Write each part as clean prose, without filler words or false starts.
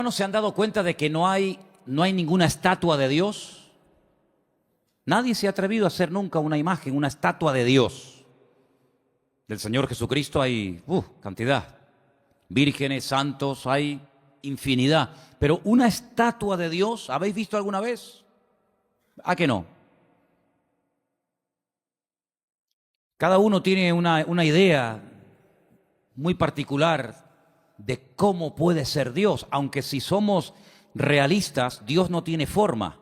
hermanos se han dado cuenta de que no hay ninguna estatua de Dios? Nadie se ha atrevido a hacer nunca una imagen, una estatua de Dios. Del Señor Jesucristo hay cantidad. Vírgenes, santos, hay infinidad. Pero una estatua de Dios, ¿habéis visto alguna vez? ¿A que no? Cada uno tiene una idea muy particular de cómo puede ser Dios, aunque si somos realistas, Dios no tiene forma.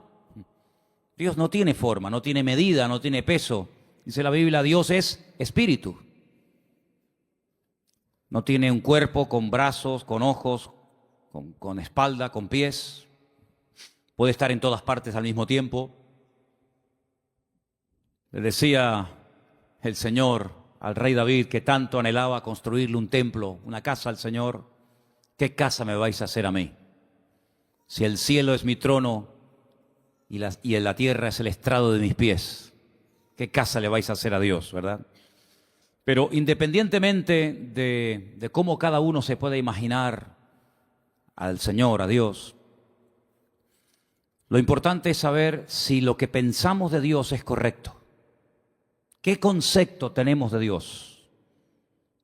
Dios no tiene forma, no tiene medida, no tiene peso. Dice la Biblia, Dios es espíritu. No tiene un cuerpo con brazos, con ojos, con espalda, con pies. Puede estar en todas partes al mismo tiempo. Le decía el Señor al rey David, que tanto anhelaba construirle un templo, una casa al Señor: ¿qué casa me vais a hacer a mí? Si el cielo es mi trono y la tierra es el estrado de mis pies, ¿qué casa le vais a hacer a Dios, verdad? Pero independientemente de cómo cada uno se puede imaginar al Señor, a Dios, lo importante es saber si lo que pensamos de Dios es correcto. ¿Qué concepto tenemos de Dios?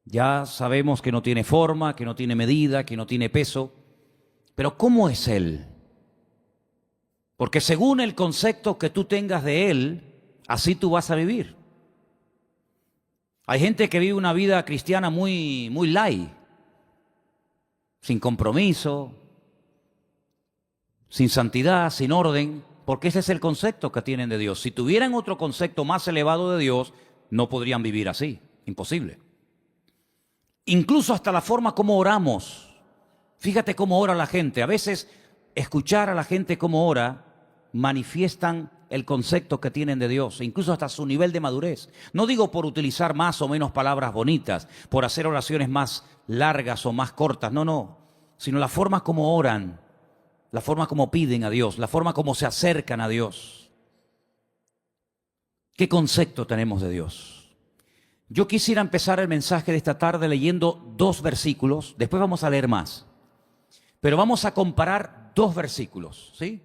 Ya sabemos que no tiene forma, que no tiene medida, que no tiene peso, pero ¿cómo es Él? Porque según el concepto que tú tengas de Él, así tú vas a vivir. Hay gente que vive una vida cristiana muy light, sin compromiso, sin santidad, sin orden, porque ese es el concepto que tienen de Dios. Si tuvieran otro concepto más elevado de Dios, no podrían vivir así, imposible. Incluso hasta la forma como oramos. Fíjate cómo ora la gente. A veces escuchar a la gente cómo ora manifiestan el concepto que tienen de Dios, incluso hasta su nivel de madurez. No digo por utilizar más o menos palabras bonitas, por hacer oraciones más largas o más cortas, no, sino la forma como oran, la forma como piden a Dios, la forma como se acercan a Dios. ¿Qué concepto tenemos de Dios? Yo quisiera empezar el mensaje de esta tarde leyendo 2 versículos, después vamos a leer más, pero vamos a comparar 2 versículos, ¿sí?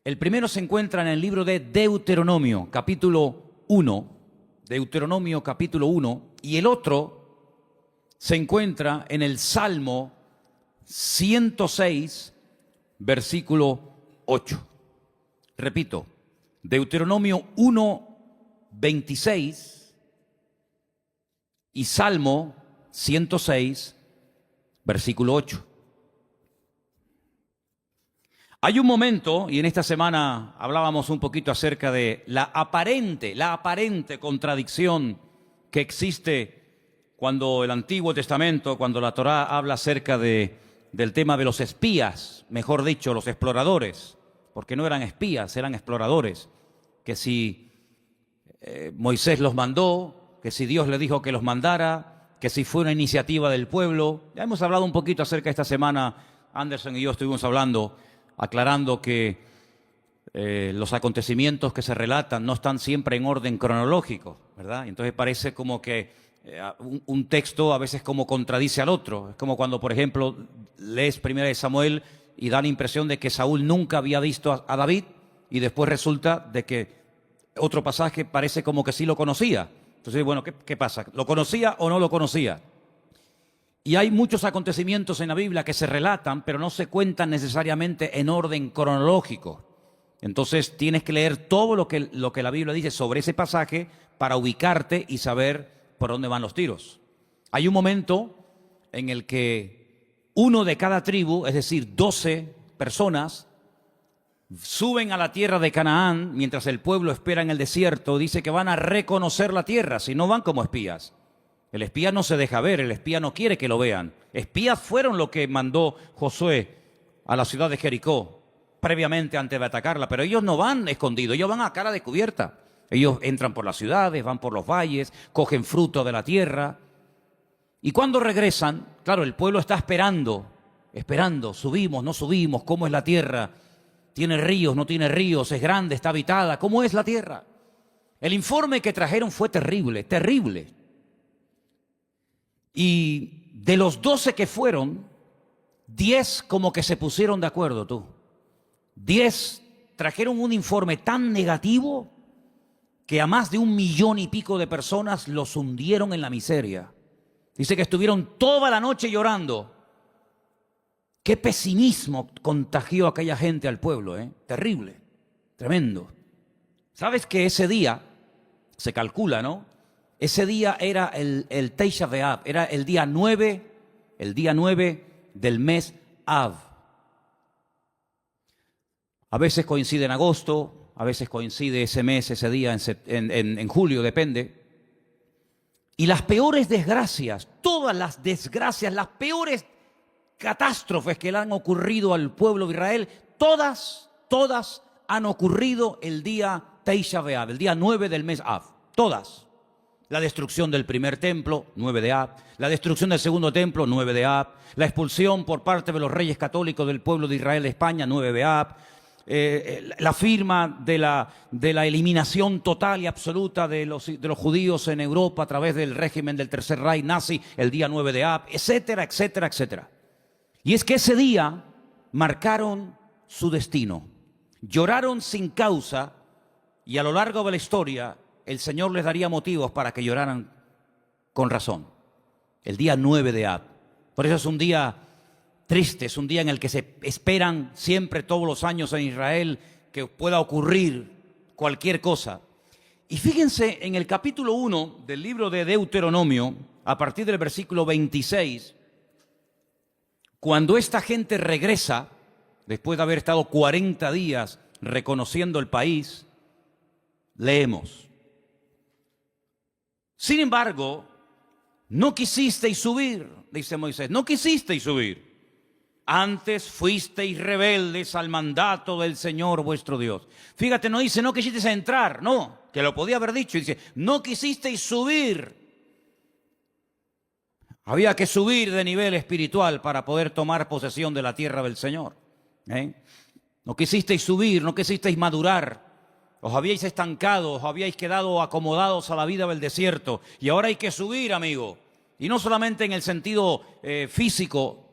El primero se encuentra en el libro de Deuteronomio, capítulo 1, Deuteronomio capítulo 1, y el otro se encuentra en el Salmo 106, versículo 8. Repito, Deuteronomio 1, 26 y Salmo 106, versículo 8. Hay un momento, y en esta semana hablábamos un poquito acerca de la aparente contradicción que existe cuando el Antiguo Testamento, cuando la Torá habla acerca del tema de los espías, mejor dicho, los exploradores, porque no eran espías, eran exploradores, que si Moisés los mandó, que si Dios le dijo que los mandara, que si fue una iniciativa del pueblo. Ya hemos hablado un poquito acerca esta semana, Anderson y yo estuvimos hablando, aclarando que los acontecimientos que se relatan no están siempre en orden cronológico, ¿verdad? Entonces parece como que un texto a veces como contradice al otro. Es como cuando, por ejemplo, lees 1 Samuel y da la impresión de que Saúl nunca había visto a David, y después resulta de que otro pasaje parece como que sí lo conocía. Entonces, bueno, ¿qué pasa? ¿Lo conocía o no lo conocía? Y hay muchos acontecimientos en la Biblia que se relatan, pero no se cuentan necesariamente en orden cronológico. Entonces tienes que leer todo lo que la Biblia dice sobre ese pasaje para ubicarte y saber por dónde van los tiros. Hay un momento en el que uno de cada tribu, es decir, 12 personas, suben a la tierra de Canaán mientras el pueblo espera en el desierto. Dice que van a reconocer la tierra, si no van como espías. El espía no se deja ver, el espía no quiere que lo vean. Espías fueron lo que mandó Josué a la ciudad de Jericó, previamente antes de atacarla, pero ellos no van escondidos, ellos van a cara descubierta. Ellos entran por las ciudades, van por los valles, cogen fruto de la tierra. Y cuando regresan, claro, el pueblo está esperando, subimos, no subimos, ¿cómo es la tierra? ¿Tiene ríos, no tiene ríos? ¿Es grande, está habitada? ¿Cómo es la tierra? El informe que trajeron fue terrible, terrible. Y de los 12 que fueron, 10 como que se pusieron de acuerdo, tú. 10 trajeron un informe tan negativo que a más de 1 millón y pico de personas los hundieron en la miseria. Dice que estuvieron toda la noche llorando. Qué pesimismo contagió aquella gente al pueblo, ¿eh? Terrible, tremendo. ¿Sabes que ese día, se calcula, ¿no? Ese día era el Tisha B'Av, era el día 9 del mes Av. A veces coincide en agosto, a veces coincide ese mes, ese día en julio, depende. Y las peores desgracias, todas las desgracias, las peores catástrofes que le han ocurrido al pueblo de Israel, todas han ocurrido el día Tisha B'Av, el día 9 del mes Av. Todas. La destrucción del primer templo, 9 de Av. La destrucción del segundo templo, 9 de Av. La expulsión por parte de los reyes católicos del pueblo de Israel de España, 9 de Av. La firma de la eliminación total y absoluta de los judíos en Europa a través del régimen del Tercer Reich nazi, el día 9 de Av, etcétera, etcétera, etcétera. Y es que ese día marcaron su destino. Lloraron sin causa y a lo largo de la historia el Señor les daría motivos para que lloraran con razón. El día 9 de Av. Por eso es un día triste, es un día en el que se esperan siempre todos los años en Israel que pueda ocurrir cualquier cosa. Y fíjense en el capítulo 1 del libro de Deuteronomio, a partir del versículo 26, cuando esta gente regresa, después de haber estado 40 días reconociendo el país, leemos: sin embargo, no quisisteis subir, dice Moisés, no quisisteis subir. Antes fuisteis rebeldes al mandato del Señor vuestro Dios. Fíjate, no dice no quisisteis entrar, no, que lo podía haber dicho. Dice, no quisisteis subir. Había que subir de nivel espiritual para poder tomar posesión de la tierra del Señor. No quisisteis subir, no quisisteis madurar. Os habíais estancado, os habíais quedado acomodados a la vida del desierto. Y ahora hay que subir, amigo. Y no solamente en el sentido físico,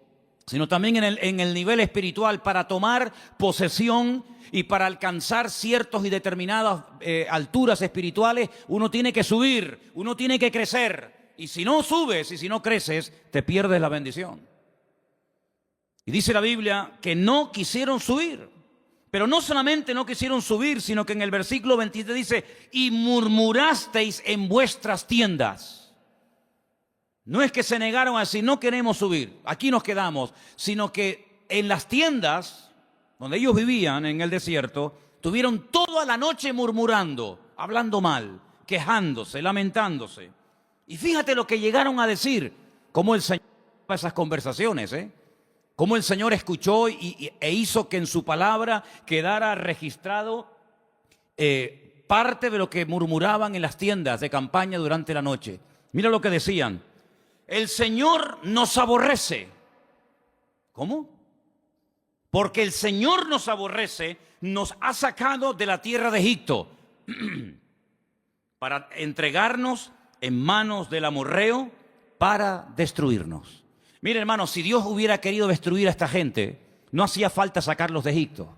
sino también en el nivel espiritual, para tomar posesión y para alcanzar ciertas y determinadas alturas espirituales. Uno tiene que subir, uno tiene que crecer. Y si no subes y si no creces, te pierdes la bendición. Y dice la Biblia que no quisieron subir. Pero no solamente no quisieron subir, sino que en el versículo 23 dice, y murmurasteis en vuestras tiendas. No es que se negaron a decir, no queremos subir, aquí nos quedamos, sino que en las tiendas donde ellos vivían en el desierto, tuvieron toda la noche murmurando, hablando mal, quejándose, lamentándose. Y fíjate lo que llegaron a decir, cómo el Señor esas conversaciones, cómo el Señor escuchó e hizo que en su palabra quedara registrado parte de lo que murmuraban en las tiendas de campaña durante la noche. Mira lo que decían. El Señor nos aborrece. ¿Cómo? Porque el Señor nos aborrece, nos ha sacado de la tierra de Egipto para entregarnos en manos del amorreo para destruirnos. Mire, hermano, si Dios hubiera querido destruir a esta gente, no hacía falta sacarlos de Egipto.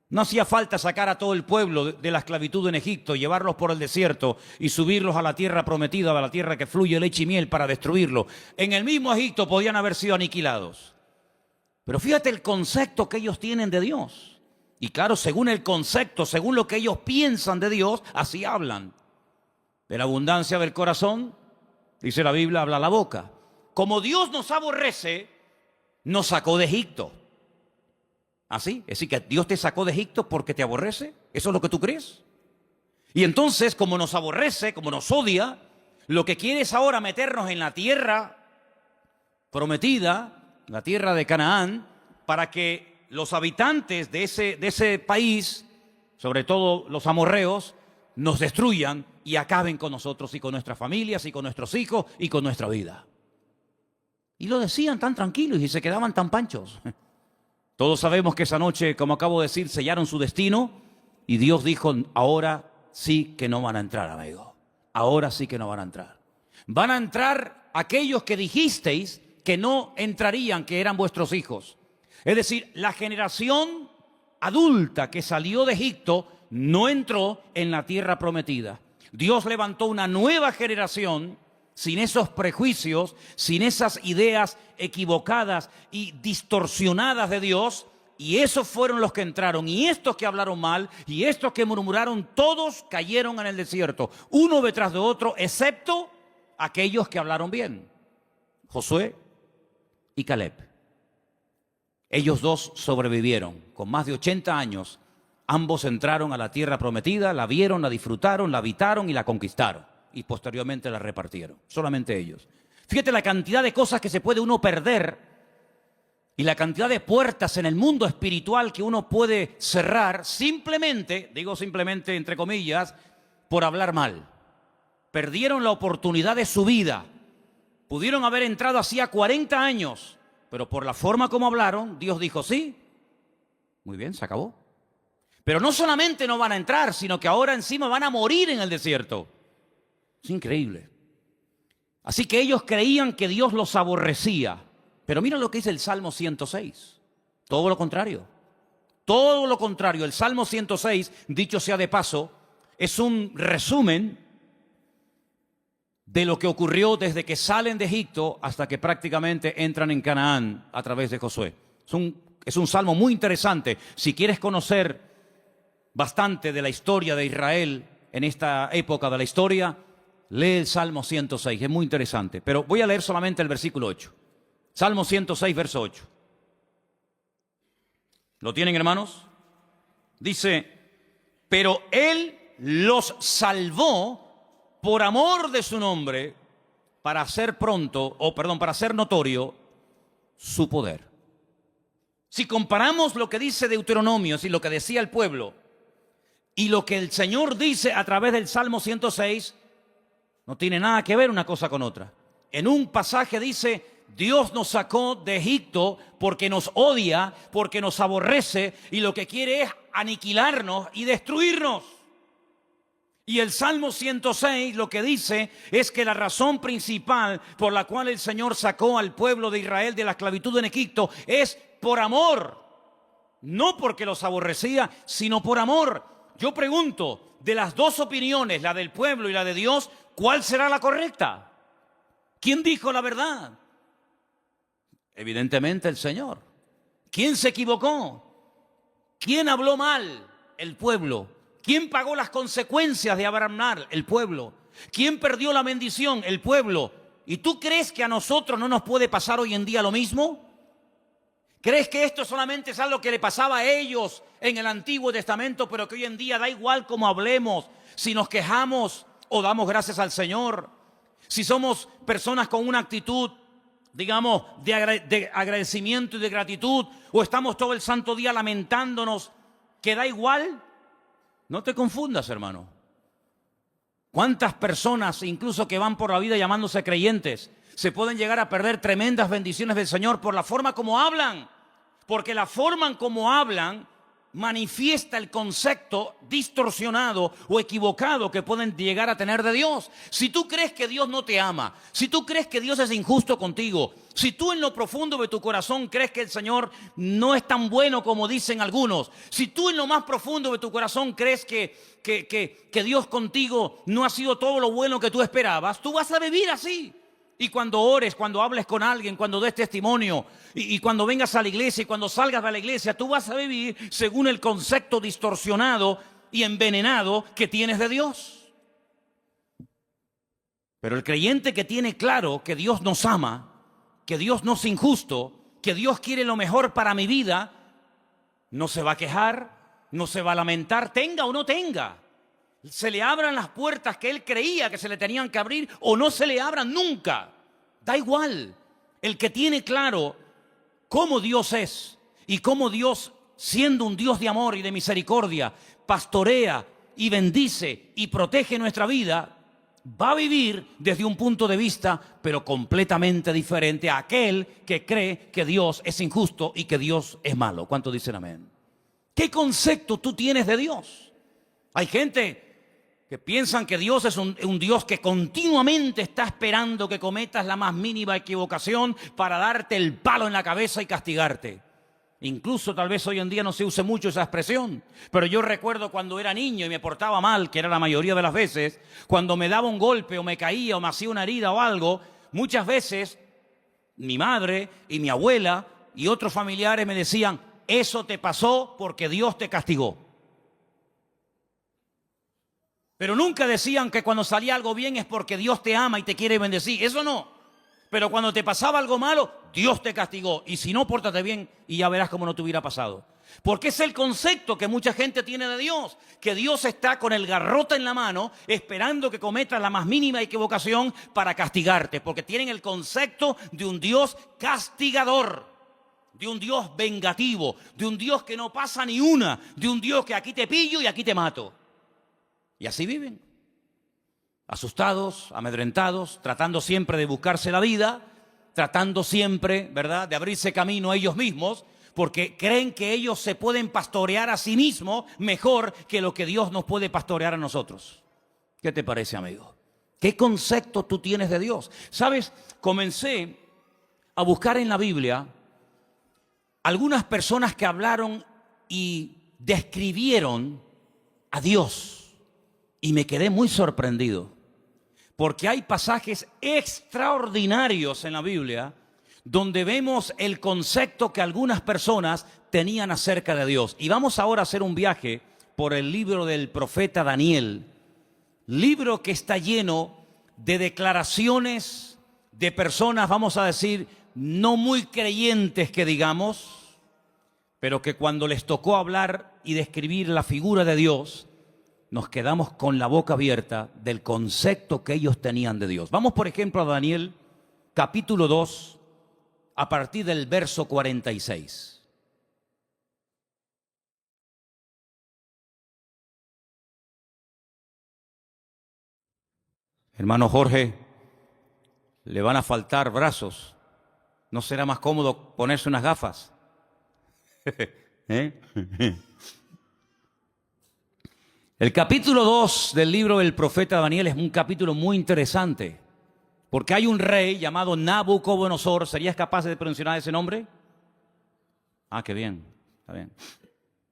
No hacía falta sacar a todo el pueblo de la esclavitud en Egipto, llevarlos por el desierto y subirlos a la tierra prometida, a la tierra que fluye leche y miel, para destruirlos. En el mismo Egipto podían haber sido aniquilados. Pero fíjate el concepto que ellos tienen de Dios. Y claro, según el concepto, según lo que ellos piensan de Dios, así hablan. De la abundancia del corazón, dice la Biblia, habla la boca. Como Dios nos aborrece, nos sacó de Egipto. ¿Así? Es decir, que Dios te sacó de Egipto porque te aborrece. ¿Eso es lo que tú crees? Y entonces, como nos aborrece, como nos odia, lo que quiere es ahora meternos en la tierra prometida, la tierra de Canaán, para que los habitantes de ese país, sobre todo los amorreos, nos destruyan y acaben con nosotros y con nuestras familias y con nuestros hijos y con nuestra vida. Y lo decían tan tranquilos y se quedaban tan panchos. Todos sabemos que esa noche, como acabo de decir, sellaron su destino y Dios dijo, ahora sí que no van a entrar, amigo. Ahora sí que no van a entrar. Van a entrar aquellos que dijisteis que no entrarían, que eran vuestros hijos. Es decir, la generación adulta que salió de Egipto no entró en la tierra prometida. Dios levantó una nueva generación sin esos prejuicios, sin esas ideas equivocadas y distorsionadas de Dios, y esos fueron los que entraron, y estos que hablaron mal, y estos que murmuraron, todos cayeron en el desierto, uno detrás de otro, excepto aquellos que hablaron bien, Josué y Caleb. Ellos dos sobrevivieron, con más de 80 años, ambos entraron a la tierra prometida, la vieron, la disfrutaron, la habitaron y la conquistaron, y posteriormente la repartieron, solamente ellos. Fíjate la cantidad de cosas que se puede uno perder y la cantidad de puertas en el mundo espiritual que uno puede cerrar simplemente, digo simplemente entre comillas, por hablar mal. Perdieron la oportunidad de su vida. Pudieron haber entrado hacía 40 años, pero por la forma como hablaron, Dios dijo sí. Muy bien, se acabó. Pero no solamente no van a entrar, sino que ahora encima van a morir en el desierto. Es increíble. Así que ellos creían que Dios los aborrecía. Pero mira lo que dice el Salmo 106. Todo lo contrario. Todo lo contrario. El Salmo 106, dicho sea de paso, es un resumen de lo que ocurrió desde que salen de Egipto hasta que prácticamente entran en Canaán a través de Josué. Es un salmo muy interesante. Si quieres conocer bastante de la historia de Israel en esta época de la historia, lee el Salmo 106, es muy interesante. Pero voy a leer solamente el versículo 8. Salmo 106, verso 8. ¿Lo tienen, hermanos? Dice, pero Él los salvó por amor de su nombre, para hacer para hacer notorio su poder. Si comparamos lo que dice Deuteronomio, y lo que decía el pueblo, y lo que el Señor dice a través del Salmo 106, no tiene nada que ver una cosa con otra. En un pasaje dice, Dios nos sacó de Egipto porque nos odia, porque nos aborrece, y lo que quiere es aniquilarnos y destruirnos. Y el Salmo 106 lo que dice es que la razón principal por la cual el Señor sacó al pueblo de Israel de la esclavitud en Egipto es por amor. No porque los aborrecía, sino por amor. Yo pregunto, de las dos opiniones, la del pueblo y la de Dios, ¿cuál será la correcta? ¿Quién dijo la verdad? Evidentemente el Señor. ¿Quién se equivocó? ¿Quién habló mal? El pueblo. ¿Quién pagó las consecuencias de hablar? El pueblo. ¿Quién perdió la bendición? El pueblo. ¿Y tú crees que a nosotros no nos puede pasar hoy en día lo mismo? ¿Crees que esto solamente es algo que le pasaba a ellos en el Antiguo Testamento, pero que hoy en día da igual cómo hablemos, si nos quejamos o damos gracias al Señor? Si somos personas con una actitud, digamos, de agradecimiento y de gratitud, o estamos todo el santo día lamentándonos, que da igual. No te confundas, hermano. ¿Cuántas personas, incluso que van por la vida llamándose creyentes, se pueden llegar a perder tremendas bendiciones del Señor por la forma como hablan? Porque la forma en cómo hablan manifiesta el concepto distorsionado o equivocado que pueden llegar a tener de Dios. Si tú crees que Dios no te ama, si tú crees que Dios es injusto contigo, si tú en lo profundo de tu corazón crees que el Señor no es tan bueno como dicen algunos, si tú en lo más profundo de tu corazón crees que Dios contigo no ha sido todo lo bueno que tú esperabas, tú vas a vivir así. Y cuando ores, cuando hables con alguien, cuando des testimonio, y cuando vengas a la iglesia y cuando salgas de la iglesia, tú vas a vivir según el concepto distorsionado y envenenado que tienes de Dios. Pero el creyente que tiene claro que Dios nos ama, que Dios no es injusto, que Dios quiere lo mejor para mi vida, no se va a quejar, no se va a lamentar, tenga o no tenga. Se le abran las puertas que él creía que se le tenían que abrir o no se le abran nunca. Da igual. El que tiene claro cómo Dios es y cómo Dios, siendo un Dios de amor y de misericordia, pastorea y bendice y protege nuestra vida, va a vivir desde un punto de vista pero completamente diferente a aquel que cree que Dios es injusto y que Dios es malo. ¿Cuántos dicen amén? ¿Qué concepto tú tienes de Dios? Hay gente que piensan que Dios es un Dios que continuamente está esperando que cometas la más mínima equivocación para darte el palo en la cabeza y castigarte. Incluso tal vez hoy en día no se use mucho esa expresión, pero yo recuerdo cuando era niño y me portaba mal, que era la mayoría de las veces, cuando me daba un golpe o me caía o me hacía una herida o algo, muchas veces mi madre y mi abuela y otros familiares me decían, eso te pasó porque Dios te castigó. Pero nunca decían que cuando salía algo bien es porque Dios te ama y te quiere bendecir. Eso no. Pero cuando te pasaba algo malo, Dios te castigó. Y si no, pórtate bien y ya verás cómo no te hubiera pasado. Porque es el concepto que mucha gente tiene de Dios. Que Dios está con el garrote en la mano esperando que cometas la más mínima equivocación para castigarte. Porque tienen el concepto de un Dios castigador. De un Dios vengativo. De un Dios que no pasa ni una. De un Dios que aquí te pillo y aquí te mato. Y así viven. Asustados, amedrentados, tratando siempre de buscarse la vida, tratando siempre, ¿verdad?, de abrirse camino a ellos mismos, porque creen que ellos se pueden pastorear a sí mismos mejor que lo que Dios nos puede pastorear a nosotros. ¿Qué te parece, amigo? ¿Qué concepto tú tienes de Dios? ¿Sabes? Comencé a buscar en la Biblia algunas personas que hablaron y describieron a Dios. Y me quedé muy sorprendido, porque hay pasajes extraordinarios en la Biblia donde vemos el concepto que algunas personas tenían acerca de Dios. Y vamos ahora a hacer un viaje por el libro del profeta Daniel, libro que está lleno de declaraciones de personas, vamos a decir, no muy creyentes que digamos, pero que cuando les tocó hablar y describir la figura de Dios, nos quedamos con la boca abierta del concepto que ellos tenían de Dios. Vamos, por ejemplo, a Daniel, capítulo 2, a partir del verso 46. Hermano Jorge, le van a faltar brazos. ¿No será más cómodo ponerse unas gafas? ¿Eh? El capítulo 2 del libro del profeta Daniel es un capítulo muy interesante, porque hay un rey llamado Nabucodonosor. ¿Serías capaz de pronunciar ese nombre? Ah, qué bien, está bien.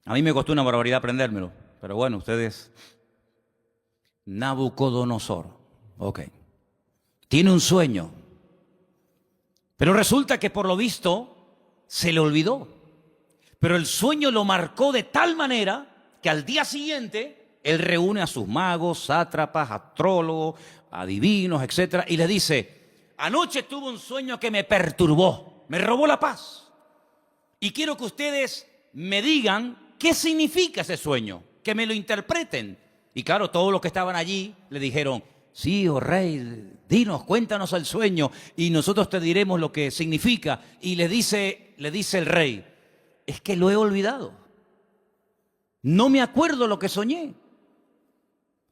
A mí me costó una barbaridad aprendérmelo, pero bueno, ustedes... Nabucodonosor, ok. Tiene un sueño, pero resulta que por lo visto se le olvidó. Pero el sueño lo marcó de tal manera que al día siguiente él reúne a sus magos, sátrapas, astrólogos, adivinos, etc. Y le dice, anoche tuve un sueño que me perturbó, me robó la paz. Y quiero que ustedes me digan qué significa ese sueño, que me lo interpreten. Y claro, todos los que estaban allí le dijeron, sí, oh rey, dinos, cuéntanos el sueño y nosotros te diremos lo que significa. Y le dice el rey, es que lo he olvidado. No me acuerdo lo que soñé.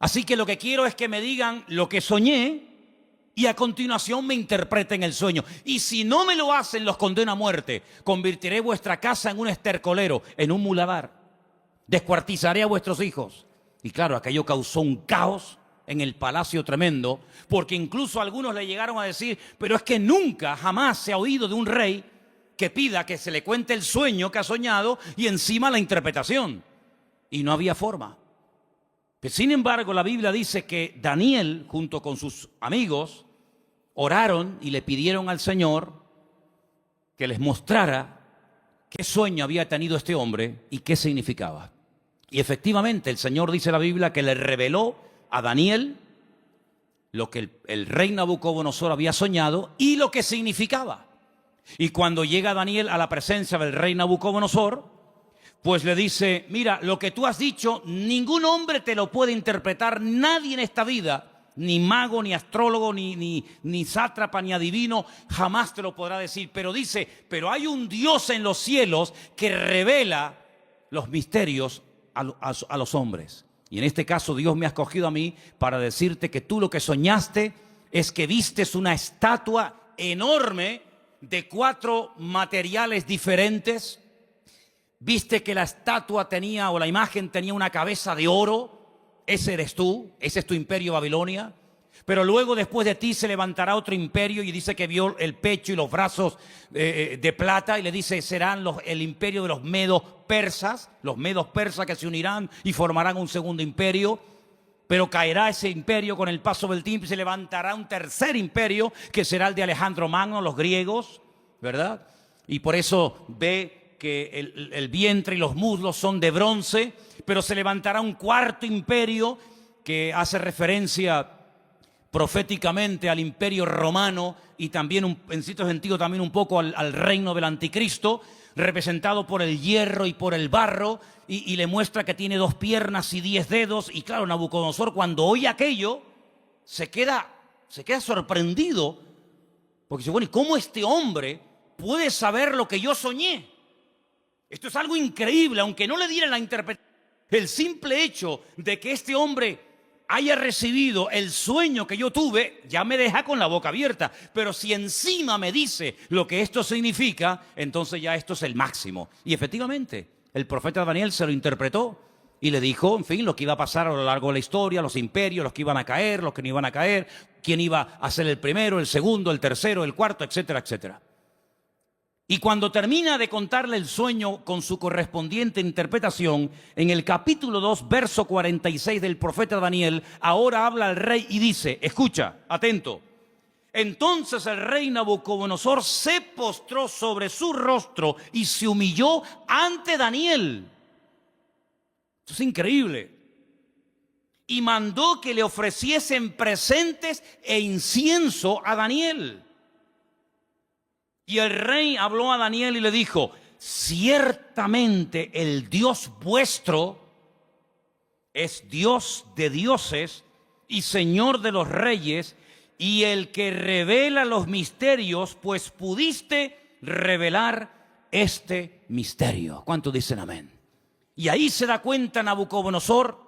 Así que lo que quiero es que me digan lo que soñé y a continuación me interpreten el sueño. Y si no me lo hacen, los condeno a muerte. Convertiré vuestra casa en un estercolero, en un muladar. Descuartizaré a vuestros hijos. Y claro, aquello causó un caos en el palacio tremendo, porque incluso algunos le llegaron a decir, pero es que nunca, jamás se ha oído de un rey que pida que se le cuente el sueño que ha soñado y encima la interpretación. Y no había forma. Pero sin embargo, la Biblia dice que Daniel, junto con sus amigos, oraron y le pidieron al Señor que les mostrara qué sueño había tenido este hombre y qué significaba. Y efectivamente, el Señor dice en la Biblia que le reveló a Daniel lo que el rey Nabucodonosor había soñado y lo que significaba. Y cuando llega Daniel a la presencia del rey Nabucodonosor, pues le dice, mira, lo que tú has dicho, ningún hombre te lo puede interpretar, nadie en esta vida, ni mago, ni astrólogo, ni sátrapa, ni adivino, jamás te lo podrá decir. Pero dice, pero hay un Dios en los cielos que revela los misterios a los hombres. Y en este caso Dios me ha escogido a mí para decirte que tú lo que soñaste es que vistes una estatua enorme de 4 materiales diferentes. Viste que la estatua tenía, o la imagen tenía una cabeza de oro ese eres tú, ese es tu imperio Babilonia. Pero luego después de ti se levantará otro imperio, y dice que vio el pecho y los brazos de plata, y le dice, serán el imperio de los medos persas que se unirán y formarán un segundo imperio. Pero caerá ese imperio con el paso del tiempo y se levantará un tercer imperio que será el de Alejandro Magno, los griegos, ¿verdad? Y por eso ve que el vientre y los muslos son de bronce, pero se levantará un cuarto imperio que hace referencia proféticamente al imperio romano y también en cierto sentido también un poco al reino del anticristo, representado por el hierro y por el barro, y le muestra que tiene 2 piernas y 10 dedos. Y claro, Nabucodonosor, cuando oye aquello, se queda sorprendido, porque dice, bueno, ¿y cómo este hombre puede saber lo que yo soñé? Esto es algo increíble, aunque no le diera la interpretación. El simple hecho de que este hombre haya recibido el sueño que yo tuve, ya me deja con la boca abierta. Pero si encima me dice lo que esto significa, entonces ya esto es el máximo. Y efectivamente, el profeta Daniel se lo interpretó y le dijo, en fin, lo que iba a pasar a lo largo de la historia, los imperios, los que iban a caer, los que no iban a caer, quién iba a ser el primero, el segundo, el tercero, el cuarto, etcétera, etcétera. Y cuando termina de contarle el sueño con su correspondiente interpretación, en el capítulo 2, verso 46 del profeta Daniel, ahora habla el rey y dice, escucha, atento. Entonces el rey Nabucodonosor se postró sobre su rostro y se humilló ante Daniel. Esto es increíble. Y mandó que le ofreciesen presentes e incienso a Daniel. Y el rey habló a Daniel y le dijo, ciertamente el Dios vuestro es Dios de dioses y Señor de los reyes, y el que revela los misterios, pues pudiste revelar este misterio. ¿Cuántos dicen amén? Y ahí se da cuenta Nabucodonosor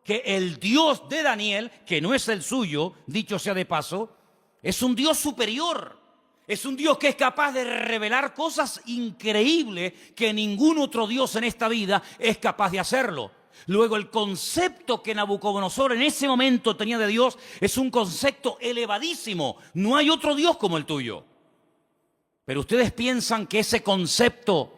que el Dios de Daniel, que no es el suyo, dicho sea de paso, es un Dios superior. Es un Dios que es capaz de revelar cosas increíbles que ningún otro Dios en esta vida es capaz de hacerlo. Luego, el concepto que Nabucodonosor en ese momento tenía de Dios es un concepto elevadísimo. No hay otro Dios como el tuyo. Pero ustedes piensan que ese concepto,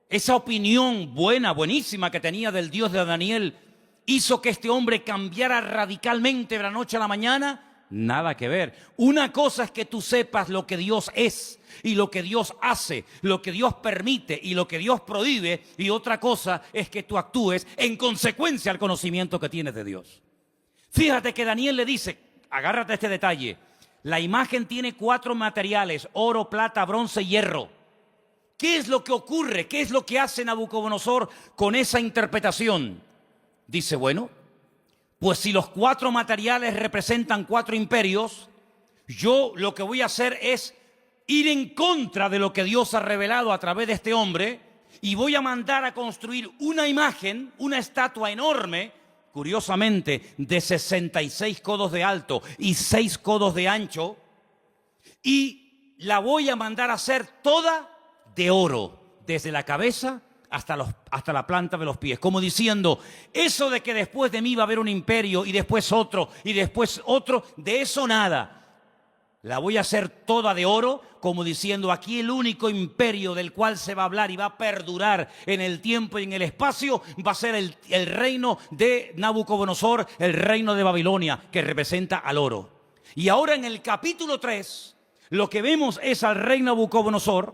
esa opinión buenísima que tenía del Dios de Daniel, hizo que este hombre cambiara radicalmente de la noche a la mañana. Nada que ver. Una cosa es que tú sepas lo que Dios es y lo que Dios hace, lo que Dios permite y lo que Dios prohíbe, y otra cosa es que tú actúes en consecuencia al conocimiento que tienes de Dios. Fíjate que Daniel le dice, agárrate a este detalle, la imagen tiene 4 materiales, oro, plata, bronce y hierro. ¿Qué es lo que ocurre? ¿Qué es lo que hace Nabucodonosor con esa interpretación? Dice, bueno, pues si los 4 materiales representan 4 imperios, yo lo que voy a hacer es ir en contra de lo que Dios ha revelado a través de este hombre, y voy a mandar a construir una imagen, una estatua enorme, curiosamente de 66 codos de alto y 6 codos de ancho, y la voy a mandar a hacer toda de oro, desde la cabeza hasta la planta de los pies, como diciendo, eso de que después de mí va a haber un imperio y después otro y después otro, de eso nada. La voy a hacer toda de oro, como diciendo, aquí el único imperio del cual se va a hablar y va a perdurar en el tiempo y en el espacio va a ser el reino de Nabucodonosor, el reino de Babilonia, que representa al oro. Y ahora en el capítulo 3, lo que vemos es al rey Nabucodonosor,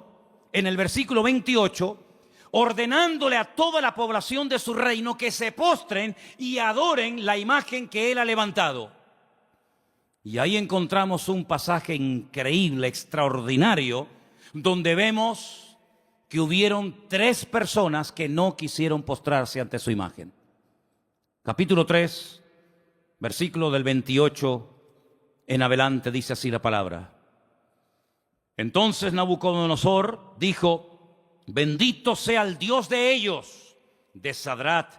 en el versículo 28, ordenándole a toda la población de su reino que se postren y adoren la imagen que él ha levantado. Y ahí encontramos un pasaje increíble, extraordinario, donde vemos que hubieron 3 personas que no quisieron postrarse ante su imagen. Capítulo 3, versículo del 28 en adelante, dice así la palabra. Entonces Nabucodonosor dijo, bendito sea el Dios de ellos, de Sadrat,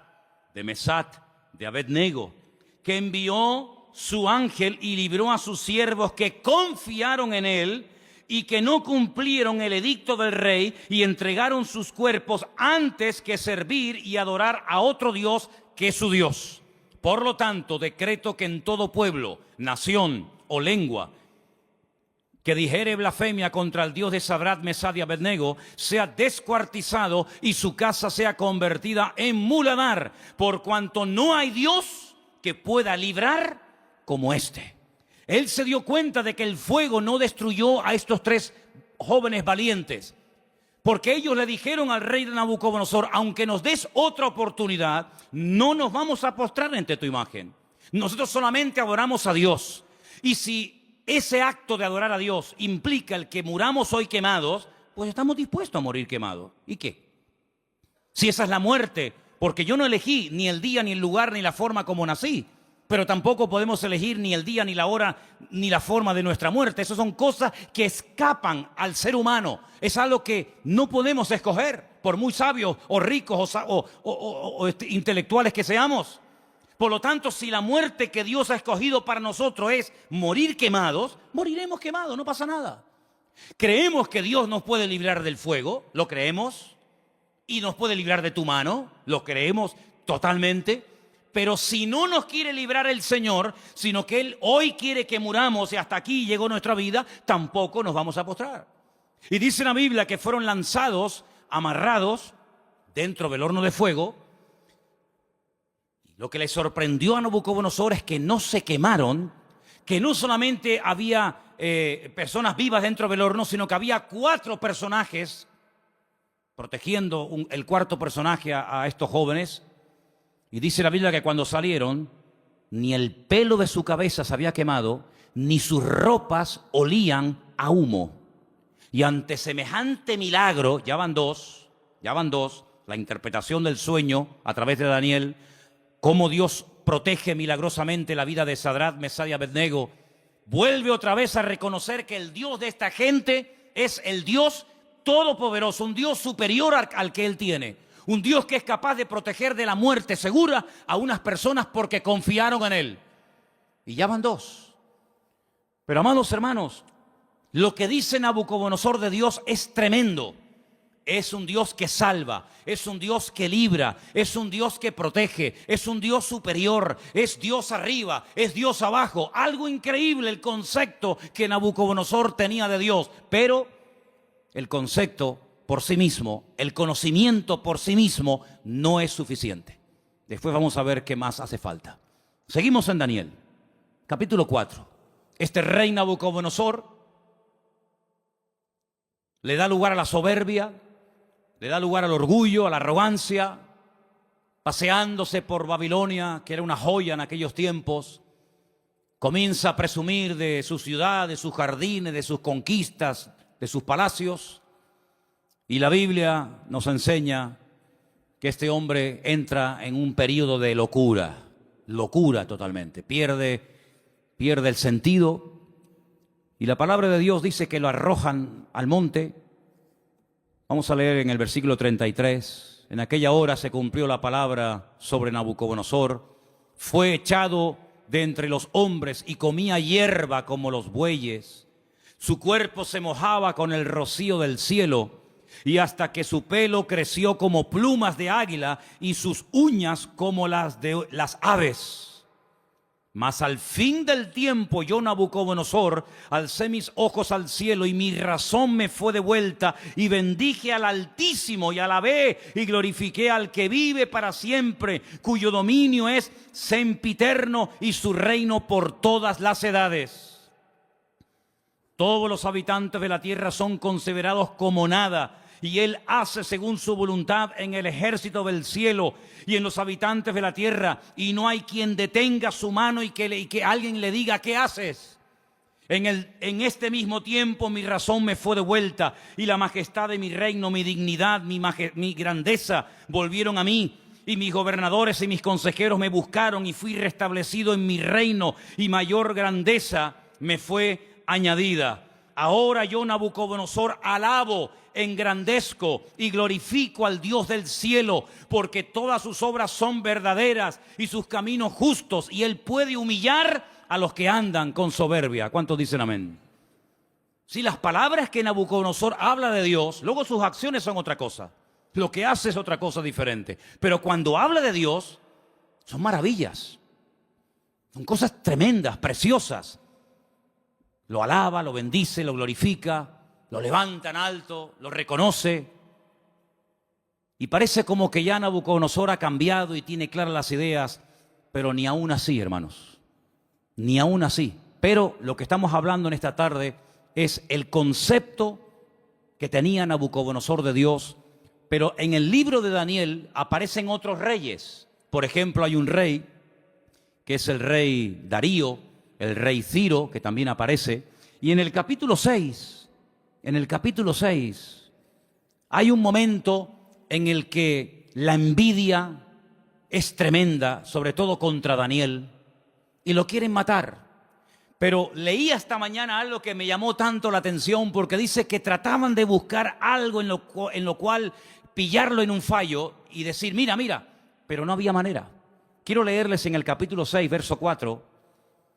de Mesat, de Abednego, que envió su ángel y libró a sus siervos que confiaron en él y que no cumplieron el edicto del rey y entregaron sus cuerpos antes que servir y adorar a otro Dios que su Dios. Por lo tanto, decreto que en todo pueblo, nación o lengua que dijere blasfemia contra el Dios de Sadrach, Mesach y Abednego, sea descuartizado y su casa sea convertida en muladar, por cuanto no hay Dios que pueda librar como este. Él se dio cuenta de que el fuego no destruyó a estos tres jóvenes valientes, porque ellos le dijeron al rey de Nabucodonosor: aunque nos des otra oportunidad, no nos vamos a postrar ante tu imagen. Nosotros solamente adoramos a Dios. Y si ese acto de adorar a Dios implica el que muramos hoy quemados, pues estamos dispuestos a morir quemados. ¿Y qué? Si esa es la muerte, porque yo no elegí ni el día, ni el lugar, ni la forma como nací, pero tampoco podemos elegir ni el día, ni la hora, ni la forma de nuestra muerte. Esas son cosas que escapan al ser humano. Es algo que no podemos escoger, por muy sabios o ricos o intelectuales que seamos. Por lo tanto, si la muerte que Dios ha escogido para nosotros es morir quemados, moriremos quemados, no pasa nada. ¿Creemos que Dios nos puede librar del fuego? ¿Lo creemos? ¿Y nos puede librar de tu mano? ¿Lo creemos totalmente? Pero si no nos quiere librar el Señor, sino que Él hoy quiere que muramos y hasta aquí llegó nuestra vida, tampoco nos vamos a postrar. Y dice la Biblia que fueron lanzados, amarrados, dentro del horno de fuego. Lo que le sorprendió a Nabucodonosor es que no se quemaron, que no solamente había personas vivas dentro del horno, sino que había 4 personajes protegiendo el cuarto personaje a estos jóvenes. Y dice la Biblia que cuando salieron, ni el pelo de su cabeza se había quemado, ni sus ropas olían a humo. Y ante semejante milagro, ya van dos, la interpretación del sueño a través de Daniel, cómo Dios protege milagrosamente la vida de Sadrach, Mesach y Abednego, vuelve otra vez a reconocer que el Dios de esta gente es el Dios todopoderoso, un Dios superior al que Él tiene, un Dios que es capaz de proteger de la muerte segura a unas personas porque confiaron en Él. Y ya van 2. Pero amados hermanos, lo que dice Nabucodonosor de Dios es tremendo. Es un Dios que salva, es un Dios que libra, es un Dios que protege, es un Dios superior, es Dios arriba, es Dios abajo. Algo increíble el concepto que Nabucodonosor tenía de Dios, pero el concepto por sí mismo, el conocimiento por sí mismo no es suficiente. Después vamos a ver qué más hace falta. Seguimos en Daniel, capítulo 4. Este rey Nabucodonosor le da lugar a la soberbia, le da lugar al orgullo, a la arrogancia, paseándose por Babilonia, que era una joya en aquellos tiempos. Comienza a presumir de su ciudad, de sus jardines, de sus conquistas, de sus palacios. Y la Biblia nos enseña que este hombre entra en un periodo de locura totalmente. Pierde el sentido. Y la palabra de Dios dice que lo arrojan al monte. Vamos a leer en el versículo 33. En aquella hora se cumplió la palabra sobre Nabucodonosor. Fue echado de entre los hombres y comía hierba como los bueyes. Su cuerpo se mojaba con el rocío del cielo, y hasta que su pelo creció como plumas de águila y sus uñas como las de las aves. Mas al fin del tiempo yo, Nabucodonosor, alcé mis ojos al cielo y mi razón me fue devuelta, y bendije al Altísimo y alabé y glorifiqué al que vive para siempre, cuyo dominio es sempiterno y su reino por todas las edades. Todos los habitantes de la tierra son considerados como nada, y Él hace según su voluntad en el ejército del cielo y en los habitantes de la tierra, y no hay quien detenga su mano y que alguien le diga: ¿qué haces? En este mismo tiempo mi razón me fue devuelta, y la majestad de mi reino, mi dignidad, mi grandeza volvieron a mí. Y mis gobernadores y mis consejeros me buscaron, y fui restablecido en mi reino, y mayor grandeza me fue añadida. Ahora yo, Nabucodonosor, alabo, engrandezco y glorifico al Dios del cielo, porque todas sus obras son verdaderas y sus caminos justos, y Él puede humillar a los que andan con soberbia. ¿Cuántos dicen amén? Si las palabras que Nabucodonosor habla de Dios, luego sus acciones son otra cosa. Lo que hace es otra cosa diferente. Pero cuando habla de Dios, son maravillas. Son cosas tremendas, preciosas. Lo alaba, lo bendice, lo glorifica, lo levanta en alto, lo reconoce. Y parece como que ya Nabucodonosor ha cambiado y tiene claras las ideas, pero ni aún así, hermanos, ni aún así. Pero lo que estamos hablando en esta tarde es el concepto que tenía Nabucodonosor de Dios. Pero en el libro de Daniel aparecen otros reyes. Por ejemplo, hay un rey que es el rey Darío, el rey Ciro, que también aparece. Y en el capítulo 6, hay un momento en el que la envidia es tremenda, sobre todo contra Daniel, y lo quieren matar. Pero leí esta mañana algo que me llamó tanto la atención, porque dice que trataban de buscar algo en lo cual pillarlo en un fallo y decir, mira, pero no había manera. Quiero leerles en el capítulo 6, verso 4.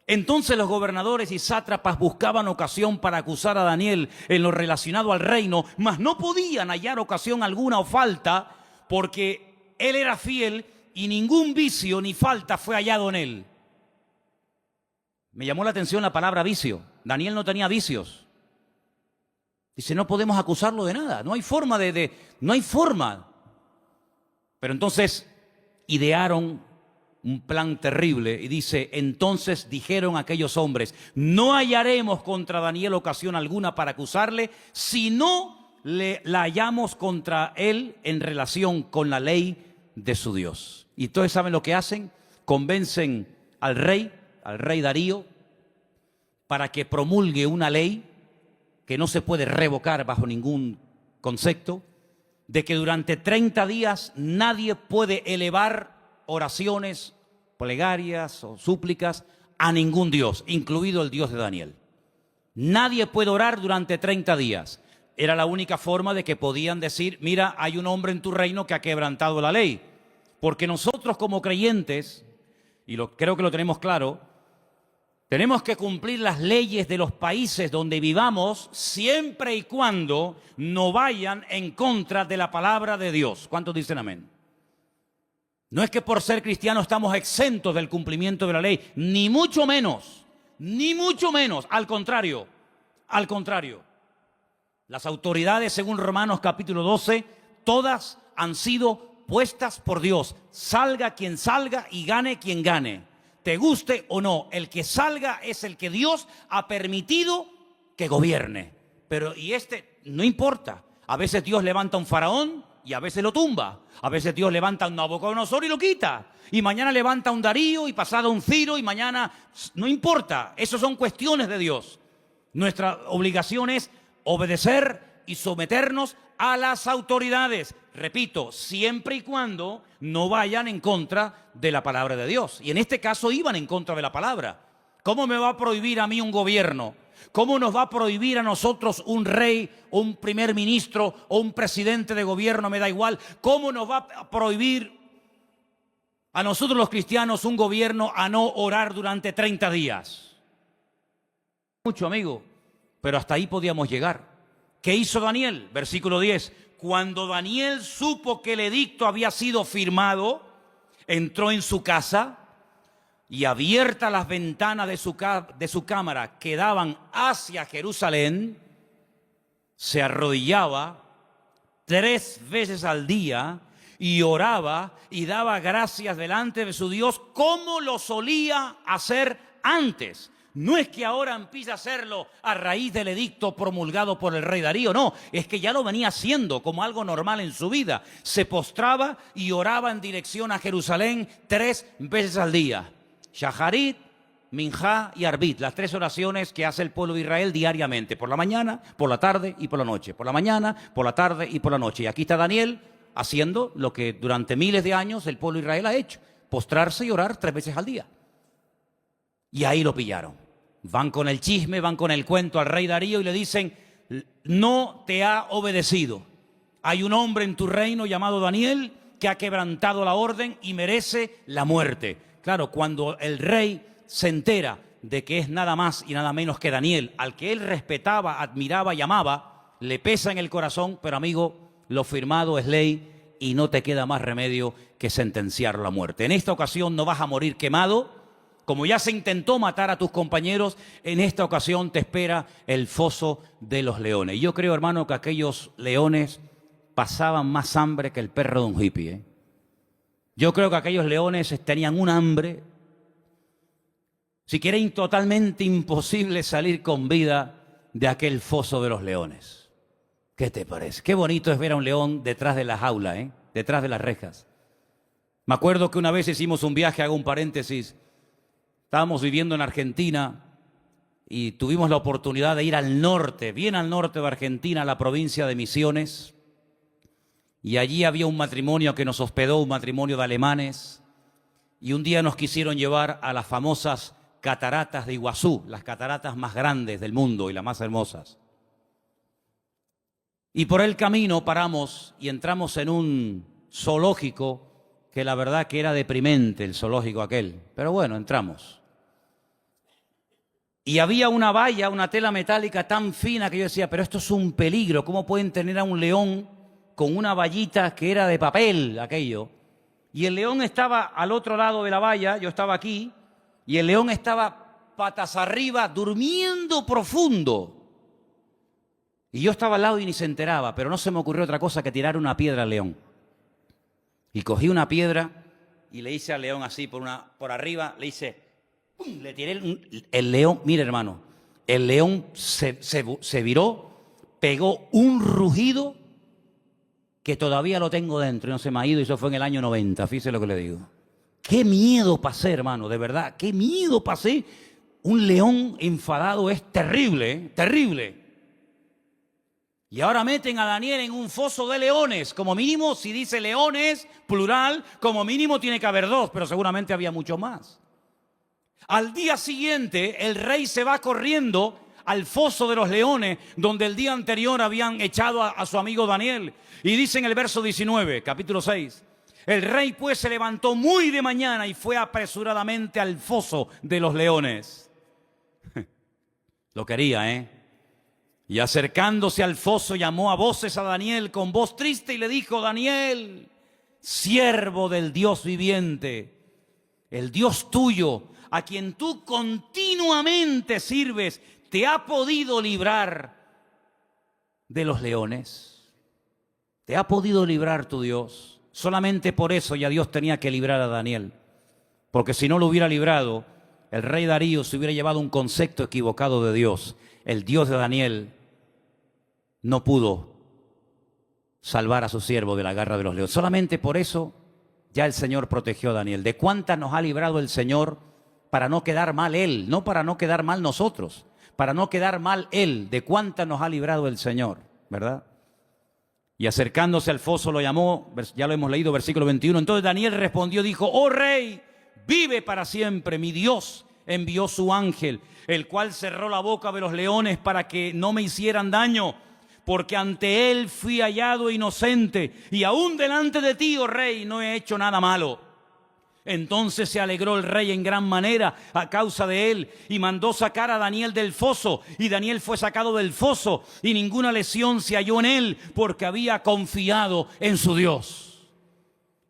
Entonces los gobernadores y sátrapas buscaban ocasión para acusar a Daniel en lo relacionado al reino, mas no podían hallar ocasión alguna o falta, porque él era fiel y ningún vicio ni falta fue hallado en él. Me llamó la atención la palabra vicio. Daniel no tenía vicios. Dice, no podemos acusarlo de nada. No hay forma no hay forma. Pero entonces idearon un plan terrible y dice, entonces dijeron aquellos hombres, no hallaremos contra Daniel ocasión alguna para acusarle, si no la hallamos contra él en relación con la ley de su Dios. Y entonces, ¿saben lo que hacen? Convencen al rey Darío, para que promulgue una ley que no se puede revocar bajo ningún concepto, de que durante 30 días nadie puede elevar oraciones, plegarias o súplicas a ningún Dios, incluido el Dios de Daniel. Nadie puede orar durante 30 días. Era la única forma de que podían decir, mira, hay un hombre en tu reino que ha quebrantado la ley. Porque nosotros como creyentes, y creo que lo tenemos claro, tenemos que cumplir las leyes de los países donde vivamos siempre y cuando no vayan en contra de la palabra de Dios. ¿Cuántos dicen amén? No es que por ser cristianos estamos exentos del cumplimiento de la ley, ni mucho menos, al contrario. Las autoridades, según Romanos capítulo 12, todas han sido puestas por Dios. Salga quien salga y gane quien gane. Te guste o no, el que salga es el que Dios ha permitido que gobierne. Pero no importa. A veces Dios levanta un faraón y a veces lo tumba. A veces Dios levanta un Nabucodonosor y lo quita. Y mañana levanta un Darío y pasado un Ciro y mañana... No importa, eso son cuestiones de Dios. Nuestra obligación es obedecer y someternos a las autoridades. Repito, siempre y cuando no vayan en contra de la palabra de Dios. Y en este caso iban en contra de la palabra. ¿Cómo me va a prohibir a mí un gobierno? ¿Cómo nos va a prohibir a nosotros un rey, un primer ministro o un presidente de gobierno? Me da igual. ¿Cómo nos va a prohibir a nosotros los cristianos un gobierno a no orar durante 30 días? Mucho, amigo, pero hasta ahí podíamos llegar. ¿Qué hizo Daniel? Versículo 10. Cuando Daniel supo que el edicto había sido firmado, entró en su casa y abiertas las ventanas de su cámara que daban hacia Jerusalén, se arrodillaba 3 veces al día y oraba y daba gracias delante de su Dios como lo solía hacer antes. No es que ahora empiece a hacerlo a raíz del edicto promulgado por el rey Darío, no, es que ya lo venía haciendo como algo normal en su vida. Se postraba y oraba en dirección a Jerusalén 3 veces al día. Shaharit, Minjá y Arbit, las 3 oraciones que hace el pueblo de Israel diariamente, por la mañana, por la tarde y por la noche. Por la mañana, por la tarde y por la noche. Y aquí está Daniel haciendo lo que durante miles de años el pueblo de Israel ha hecho, postrarse y orar 3 veces al día. Y ahí lo pillaron. Van con el chisme, van con el cuento al rey Darío y le dicen, no te ha obedecido. Hay un hombre en tu reino llamado Daniel que ha quebrantado la orden y merece la muerte. Claro, cuando el rey se entera de que es nada más y nada menos que Daniel, al que él respetaba, admiraba y amaba, le pesa en el corazón, pero amigo, lo firmado es ley y no te queda más remedio que sentenciarlo a muerte. En esta ocasión no vas a morir quemado, Como ya se intentó matar a tus compañeros, en esta ocasión te espera el foso de los leones. Y yo creo, hermano, que aquellos leones pasaban más hambre que el perro de un hippie, ¿eh? Yo creo que aquellos leones tenían un hambre, si quieren, totalmente imposible salir con vida de aquel foso de los leones. ¿Qué te parece? Qué bonito es ver a un león detrás de la jaula, ¿eh? Detrás de las rejas. Me acuerdo que una vez hicimos un viaje, hago un paréntesis, estábamos viviendo en Argentina y tuvimos la oportunidad de ir al norte, bien al norte de Argentina, a la provincia de Misiones. Y allí había un matrimonio que nos hospedó, un matrimonio de alemanes. Y un día nos quisieron llevar a las famosas cataratas de Iguazú, las cataratas más grandes del mundo y las más hermosas. Y por el camino paramos y entramos en un zoológico que la verdad que era deprimente, el zoológico aquel. Pero bueno, entramos. Y había una valla, una tela metálica tan fina que yo decía, pero esto es un peligro. ¿Cómo pueden tener a un león con una vallita que era de papel, aquello? Y el león estaba al otro lado de la valla, yo estaba aquí, y el león estaba patas arriba, durmiendo profundo. Y yo estaba al lado y ni se enteraba, pero no se me ocurrió otra cosa que tirar una piedra al león. Y cogí una piedra y le hice al león así por arriba, le hice, ¡pum!, le tiré el león, mire hermano, el león se viró, pegó un rugido que todavía lo tengo dentro y no se me ha ido, y eso fue en el año 90, fíjese lo que le digo. Qué miedo pasé, hermano, de verdad, qué miedo pasé. Un león enfadado es terrible, ¿eh? Terrible. Y ahora meten a Daniel en un foso de leones. Como mínimo, si dice leones, plural, como mínimo tiene que haber dos, pero seguramente había mucho más. Al día siguiente, el rey se va corriendo al foso de los leones, donde el día anterior habían echado a su amigo Daniel. Y dice en el verso 19, capítulo 6, el rey pues se levantó muy de mañana y fue apresuradamente al foso de los leones. Lo quería, ¿eh? Y acercándose al foso llamó a voces a Daniel con voz triste y le dijo, Daniel, siervo del Dios viviente, el Dios tuyo, a quien tú continuamente sirves, ¿te ha podido librar de los leones? ¿Te ha podido librar tu Dios? Solamente por eso ya Dios tenía que librar a Daniel, porque si no lo hubiera librado, el rey Darío se hubiera llevado un concepto equivocado de Dios. El Dios de Daniel no pudo salvar a su siervo de la garra de los leones. Solamente por eso ya el Señor protegió a Daniel. ¿De cuántas nos ha librado el Señor para no quedar mal Él? No para no quedar mal nosotros, para no quedar mal Él. ¿De cuántas nos ha librado el Señor? ¿Verdad? Y acercándose al foso lo llamó, ya lo hemos leído, versículo 21. Entonces Daniel respondió, dijo, oh rey, vive para siempre, mi Dios envió su ángel, el cual cerró la boca de los leones para que no me hicieran daño, porque ante él fui hallado inocente, y aún delante de ti, oh rey, no he hecho nada malo. Entonces se alegró el rey en gran manera a causa de él, y mandó sacar a Daniel del foso, y Daniel fue sacado del foso, y ninguna lesión se halló en él, porque había confiado en su Dios.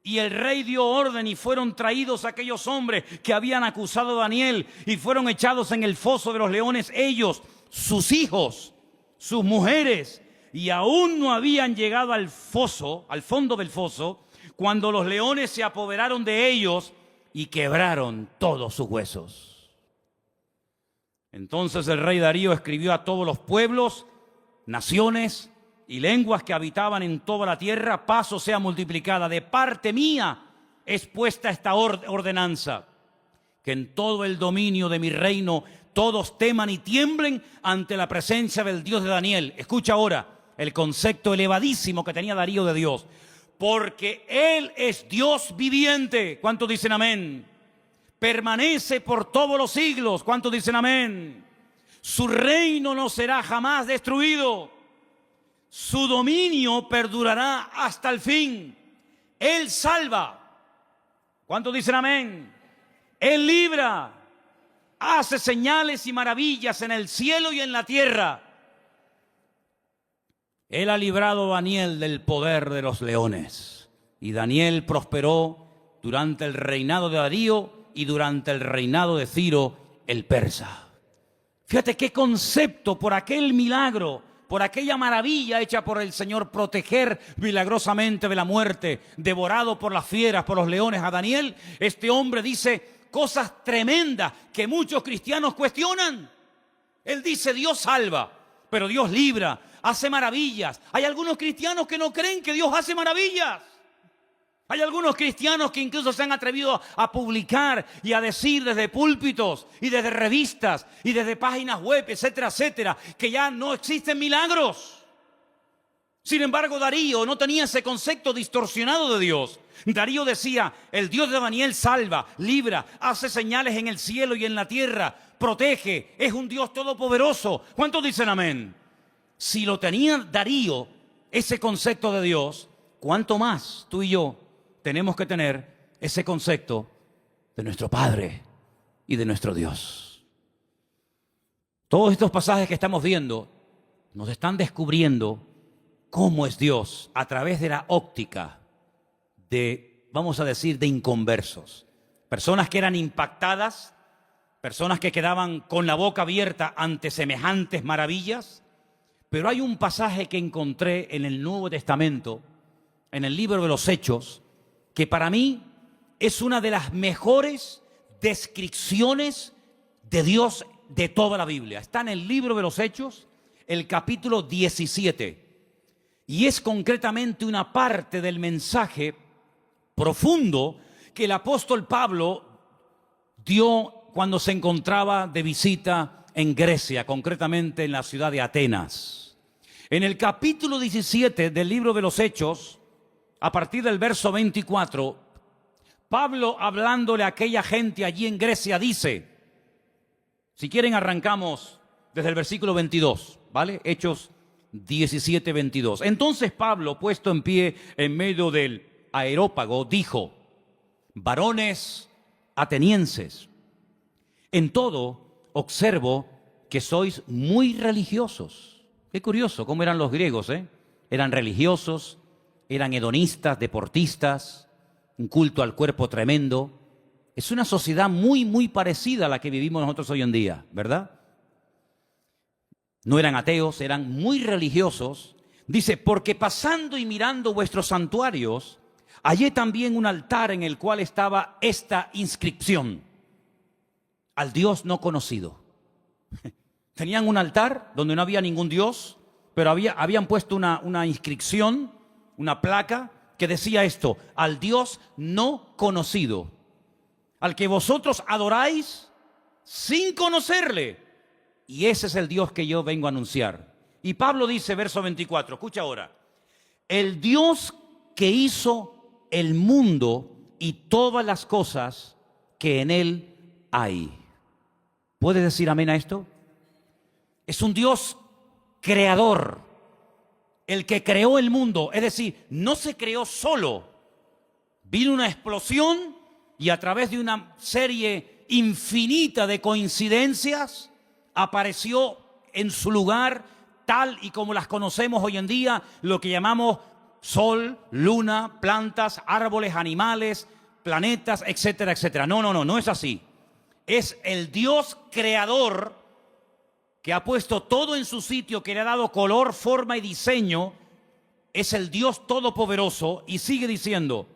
Y el rey dio orden y fueron traídos aquellos hombres que habían acusado a Daniel y fueron echados en el foso de los leones, ellos, sus hijos, sus mujeres, y aún no habían llegado al foso, al fondo del foso, cuando los leones se apoderaron de ellos y quebraron todos sus huesos. Entonces el rey Darío escribió a todos los pueblos, naciones y lenguas que habitaban en toda la tierra, paz o sea multiplicada. De parte mía es puesta esta ordenanza, que en todo el dominio de mi reino todos teman y tiemblen ante la presencia del Dios de Daniel. Escucha ahora el concepto elevadísimo que tenía Darío de Dios. Porque Él es Dios viviente. ¿Cuántos dicen amén? Permanece por todos los siglos. ¿Cuántos dicen amén? Su reino no será jamás destruido. Su dominio perdurará hasta el fin. Él salva. ¿Cuántos dicen amén? Él libra. Hace señales y maravillas en el cielo y en la tierra. Él ha librado a Daniel del poder de los leones. Y Daniel prosperó durante el reinado de Darío y durante el reinado de Ciro el persa. Fíjate qué concepto por aquel milagro, por aquella maravilla hecha por el Señor, proteger milagrosamente de la muerte, devorado por las fieras, por los leones a Daniel. Este hombre dice cosas tremendas que muchos cristianos cuestionan. Él dice: Dios salva, pero Dios libra, hace maravillas. Hay algunos cristianos que no creen que Dios hace maravillas. Hay algunos cristianos que incluso se han atrevido a publicar y a decir desde púlpitos y desde revistas y desde páginas web, etcétera, etcétera, que ya no existen milagros. Sin embargo, Darío no tenía ese concepto distorsionado de Dios. Darío decía: el Dios de Daniel salva, libra, hace señales en el cielo y en la tierra, protege, es un Dios todopoderoso. ¿Cuántos dicen amén? Si lo tenía Darío, ese concepto de Dios, ¿cuánto más tú y yo tenemos que tener ese concepto de nuestro Padre y de nuestro Dios? Todos estos pasajes que estamos viendo nos están descubriendo cómo es Dios a través de la óptica de, vamos a decir, de inconversos. Personas que eran impactadas, personas que quedaban con la boca abierta ante semejantes maravillas. Pero hay un pasaje que encontré en el Nuevo Testamento, en el libro de los Hechos, que para mí es una de las mejores descripciones de Dios de toda la Biblia. Está en el libro de los Hechos, el capítulo 17. Y es concretamente una parte del mensaje profundo que el apóstol Pablo dio cuando se encontraba de visita en Grecia, concretamente en la ciudad de Atenas. En el capítulo 17 del libro de los Hechos, a partir del verso 24, Pablo, hablándole a aquella gente allí en Grecia, dice, si quieren arrancamos desde el versículo 22, ¿vale? Hechos 17, 22. Entonces Pablo, puesto en pie en medio del Areópago, dijo: varones atenienses, en todo observo que sois muy religiosos. Qué curioso cómo eran los griegos, ¿eh? Eran religiosos, eran hedonistas, deportistas, un culto al cuerpo tremendo. Es una sociedad muy, muy parecida a la que vivimos nosotros hoy en día, ¿verdad? No eran ateos, eran muy religiosos. Dice, porque pasando y mirando vuestros santuarios, hallé también un altar en el cual estaba esta inscripción: al Dios no conocido. Tenían un altar donde no había ningún Dios, pero habían puesto una inscripción, una placa que decía esto: al Dios no conocido, al que vosotros adoráis sin conocerle. Y ese es el Dios que yo vengo a anunciar. Y Pablo dice, verso 24, escucha ahora: el Dios que hizo el mundo y todas las cosas que en él hay. ¿Puedes decir amén a esto? Es un Dios creador, el que creó el mundo. Es decir, no se creó solo. Vino una explosión y a través de una serie infinita de coincidencias apareció en su lugar, tal y como las conocemos hoy en día, lo que llamamos sol, luna, plantas, árboles, animales, planetas, etcétera, etcétera. No es así. Es el Dios creador que ha puesto todo en su sitio, que le ha dado color, forma y diseño. Es el Dios todopoderoso. Y sigue diciendo,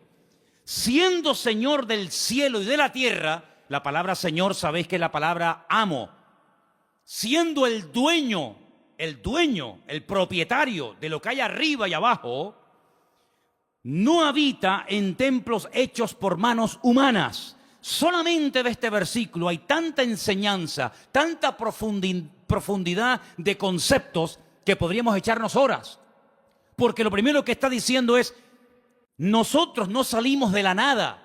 siendo Señor del cielo y de la tierra. La palabra Señor, sabéis que es la palabra amo. Siendo el dueño, el propietario de lo que hay arriba y abajo, no habita en templos hechos por manos humanas. Solamente de este versículo hay tanta enseñanza, tanta profundidad de conceptos que podríamos echarnos horas. Porque lo primero que está diciendo es, nosotros no salimos de la nada.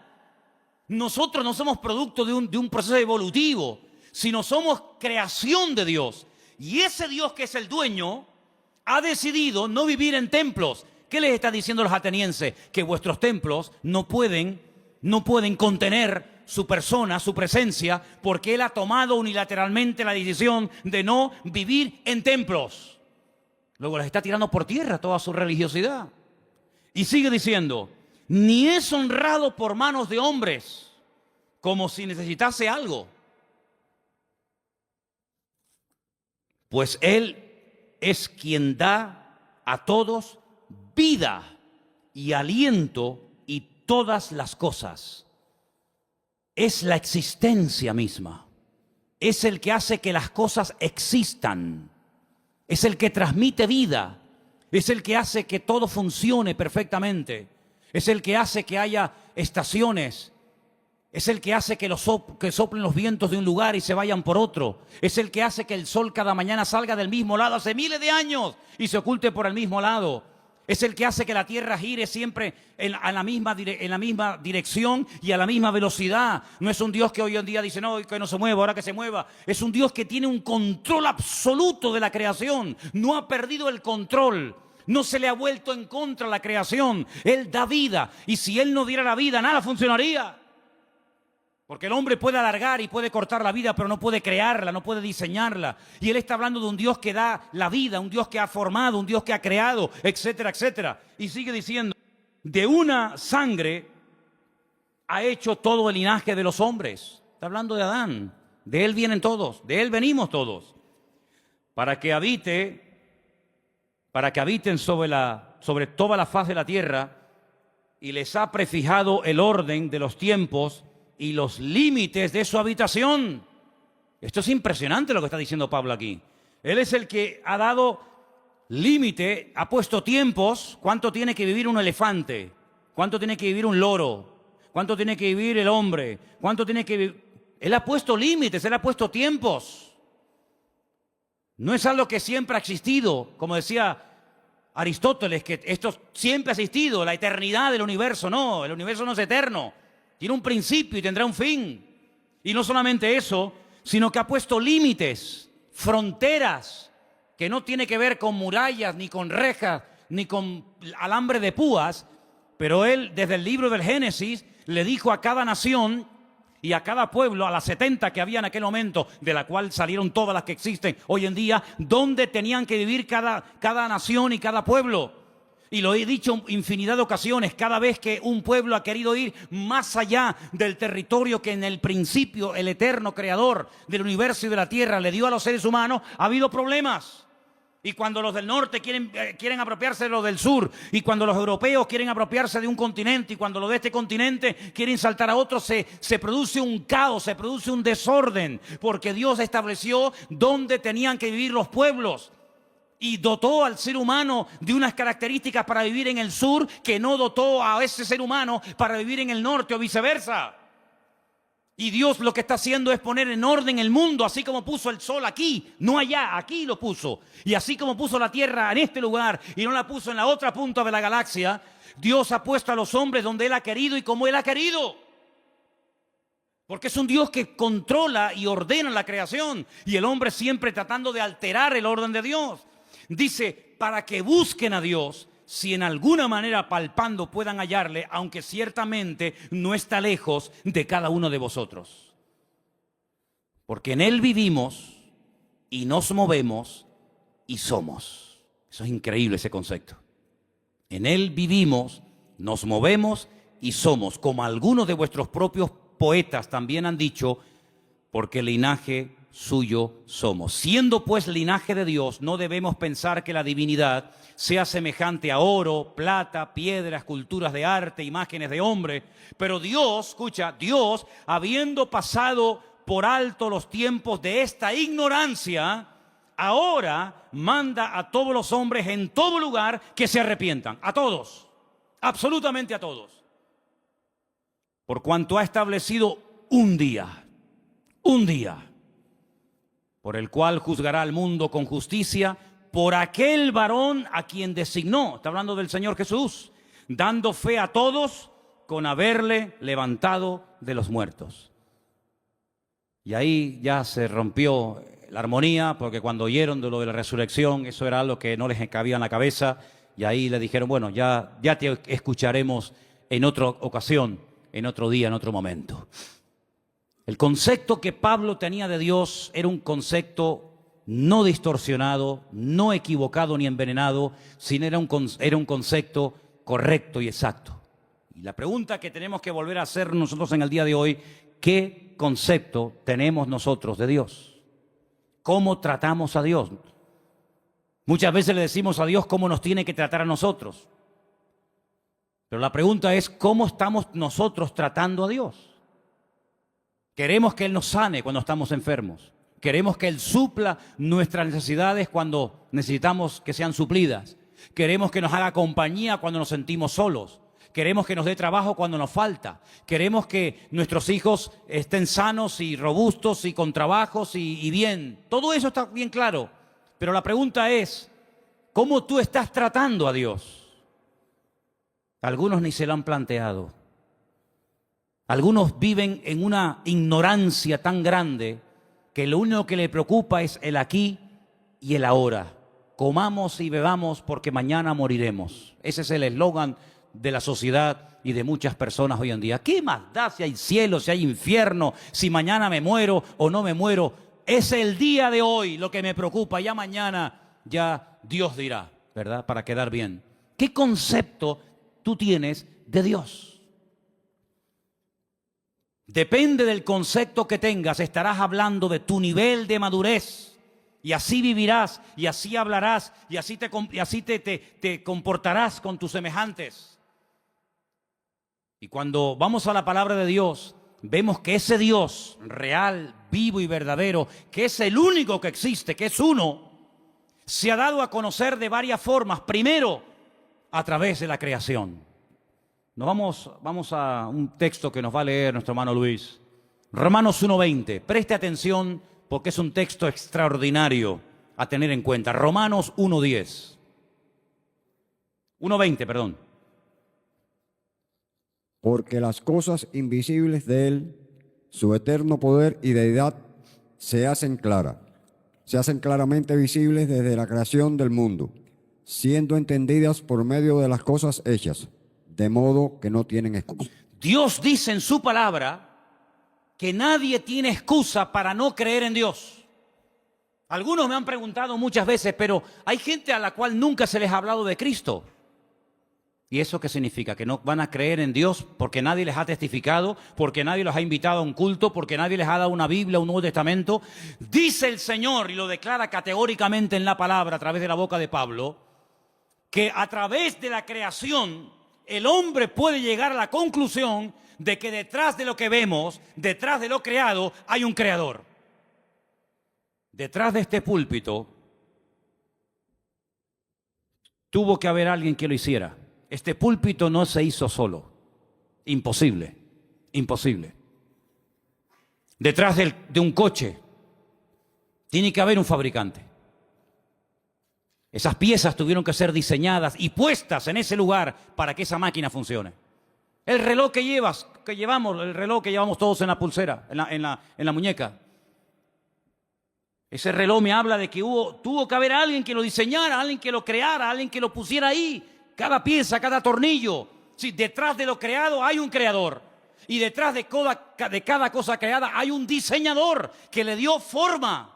Nosotros no somos producto de un proceso evolutivo, sino somos creación de Dios. Y ese Dios que es el dueño ha decidido no vivir en templos. ¿Qué les está diciendo a los atenienses? Que vuestros templos no pueden contener su persona, su presencia, porque Él ha tomado unilateralmente la decisión de no vivir en templos. Luego les está tirando por tierra toda su religiosidad. Y sigue diciendo, ni es honrado por manos de hombres, como si necesitase algo. Pues Él es quien da a todos vida y aliento y todas las cosas. Es la existencia misma. Es el que hace que las cosas existan. Es el que transmite vida. Es el que hace que todo funcione perfectamente. Es el que hace que haya estaciones. Es el que hace que soplen los vientos de un lugar y se vayan por otro. Es el que hace que el sol cada mañana salga del mismo lado hace miles de años y se oculte por el mismo lado. Es el que hace que la tierra gire siempre en la misma dirección y a la misma velocidad. No es un Dios que hoy en día dice, no, que no se mueva, ahora que se mueva. Es un Dios que tiene un control absoluto de la creación. No ha perdido el control. No se le ha vuelto en contra la creación. Él da vida. Y si Él no diera la vida, nada funcionaría. Porque el hombre puede alargar y puede cortar la vida, pero no puede crearla, no puede diseñarla. Y Él está hablando de un Dios que da la vida, un Dios que ha formado, un Dios que ha creado, etcétera, etcétera. Y sigue diciendo, de una sangre ha hecho todo el linaje de los hombres. Está hablando de Adán. De Él vienen todos, de Él venimos todos. Para que habiten sobre toda la faz de la tierra, y les ha prefijado el orden de los tiempos y los límites de su habitación. Esto es impresionante lo que está diciendo Pablo aquí. Él es el que ha dado límite, ha puesto tiempos. ¿Cuánto tiene que vivir un elefante? ¿Cuánto tiene que vivir un loro? ¿Cuánto tiene que vivir el hombre? ¿Cuánto tiene que vivir? Él ha puesto límites, Él ha puesto tiempos. No es algo que siempre ha existido, como decía Aristóteles, que esto siempre ha existido, la eternidad del universo. No, el universo no es eterno. Tiene un principio y tendrá un fin. Y no solamente eso, sino que ha puesto límites, fronteras, que no tiene que ver con murallas, ni con rejas, ni con alambre de púas. Pero Él, desde el libro del Génesis, le dijo a cada nación y a cada pueblo, a las 70 que había en aquel momento, de la cual salieron todas las que existen hoy en día, dónde tenían que vivir cada nación y cada pueblo. Y lo he dicho infinidad de ocasiones, cada vez que un pueblo ha querido ir más allá del territorio que en el principio el eterno creador del universo y de la tierra le dio a los seres humanos, ha habido problemas. Y cuando los del norte quieren apropiarse de los del sur, y cuando los europeos quieren apropiarse de un continente, y cuando los de este continente quieren saltar a otro, se produce un caos, se produce un desorden, porque Dios estableció dónde tenían que vivir los pueblos. Y dotó al ser humano de unas características para vivir en el sur que no dotó a ese ser humano para vivir en el norte o viceversa. Y Dios lo que está haciendo es poner en orden el mundo, así como puso el sol aquí, no allá, aquí lo puso. Y así como puso la tierra en este lugar y no la puso en la otra punta de la galaxia, Dios ha puesto a los hombres donde Él ha querido y como Él ha querido. Porque es un Dios que controla y ordena la creación, y el hombre siempre tratando de alterar el orden de Dios. Dice, para que busquen a Dios, si en alguna manera palpando puedan hallarle, aunque ciertamente no está lejos de cada uno de vosotros. Porque en Él vivimos y nos movemos y somos. Eso es increíble, ese concepto. En Él vivimos, nos movemos y somos, como algunos de vuestros propios poetas también han dicho, porque linaje suyo somos. Siendo pues linaje de Dios, no debemos pensar que la divinidad sea semejante a oro, plata, piedras, esculturas de arte, imágenes de hombre. Pero Dios, escucha, Dios, habiendo pasado por alto los tiempos de esta ignorancia, ahora manda a todos los hombres en todo lugar que se arrepientan. A todos, absolutamente a todos. Por cuanto ha establecido un día, por el cual juzgará al mundo con justicia por aquel varón a quien designó. Está hablando del Señor Jesús, dando fe a todos con haberle levantado de los muertos. Y ahí ya se rompió la armonía, porque cuando oyeron de lo de la resurrección, eso era algo que no les cabía en la cabeza, y ahí le dijeron, bueno, ya te escucharemos en otra ocasión, en otro día, en otro momento. El concepto que Pablo tenía de Dios era un concepto no distorsionado, no equivocado ni envenenado, sino era un concepto correcto y exacto. Y la pregunta que tenemos que volver a hacer nosotros en el día de hoy, ¿qué concepto tenemos nosotros de Dios? ¿Cómo tratamos a Dios? Muchas veces le decimos a Dios cómo nos tiene que tratar a nosotros. Pero la pregunta es, ¿cómo estamos nosotros tratando a Dios? Queremos que Él nos sane cuando estamos enfermos. Queremos que Él supla nuestras necesidades cuando necesitamos que sean suplidas. Queremos que nos haga compañía cuando nos sentimos solos. Queremos que nos dé trabajo cuando nos falta. Queremos que nuestros hijos estén sanos y robustos y con trabajos y bien. Todo eso está bien claro. Pero la pregunta es, ¿cómo tú estás tratando a Dios? Algunos ni se lo han planteado. Algunos viven en una ignorancia tan grande que lo único que le preocupa es el aquí y el ahora. Comamos y bebamos porque mañana moriremos. Ese es el eslogan de la sociedad y de muchas personas hoy en día. ¿Qué más da si hay cielo, si hay infierno, si mañana me muero o no me muero? Es el día de hoy lo que me preocupa. Ya mañana ya Dios dirá, ¿verdad? Para quedar bien. ¿Qué concepto tú tienes de Dios? Depende del concepto que tengas, estarás hablando de tu nivel de madurez. Y así vivirás, y así hablarás, y así te comportarás con tus semejantes. Y cuando vamos a la palabra de Dios, vemos que ese Dios real, vivo y verdadero, que es el único que existe, que es uno, se ha dado a conocer de varias formas. Primero, a través de la creación. Vamos a un texto que nos va a leer nuestro hermano Luis. Romanos 1:20. Preste atención porque es un texto extraordinario a tener en cuenta. Romanos 1:10. 1:20, perdón. Porque las cosas invisibles de Él, su eterno poder y deidad, se hacen claramente visibles desde la creación del mundo, siendo entendidas por medio de las cosas hechas, de modo que no tienen excusa. Dios dice en su palabra que nadie tiene excusa para no creer en Dios. Algunos me han preguntado muchas veces, pero hay gente a la cual nunca se les ha hablado de Cristo. ¿Y eso qué significa? ¿Que no van a creer en Dios porque nadie les ha testificado, porque nadie los ha invitado a un culto, porque nadie les ha dado una Biblia, un Nuevo Testamento? Dice el Señor, y lo declara categóricamente en la palabra a través de la boca de Pablo, que a través de la creación el hombre puede llegar a la conclusión de que detrás de lo que vemos, detrás de lo creado, hay un creador. Detrás de este púlpito tuvo que haber alguien que lo hiciera. Este púlpito no se hizo solo. Imposible, imposible. Detrás de un coche tiene que haber un fabricante. Esas piezas tuvieron que ser diseñadas y puestas en ese lugar para que esa máquina funcione. El reloj que llevamos, el reloj que llevamos todos en la pulsera, en la muñeca. Ese reloj me habla de que tuvo que haber alguien que lo diseñara, alguien que lo creara, alguien que lo pusiera ahí. Cada pieza, cada tornillo. Sí, detrás de lo creado hay un creador. Y detrás de cada cosa creada hay un diseñador que le dio forma.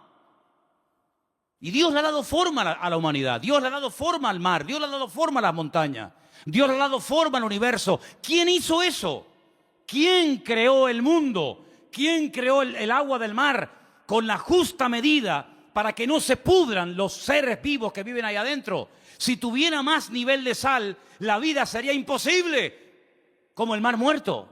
Y Dios le ha dado forma a la humanidad. Dios le ha dado forma al mar. Dios le ha dado forma a las montañas. Dios le ha dado forma al universo. ¿Quién hizo eso? ¿Quién creó el mundo? ¿Quién creó el agua del mar con la justa medida para que no se pudran los seres vivos que viven ahí adentro? Si tuviera más nivel de sal, la vida sería imposible, como el mar muerto.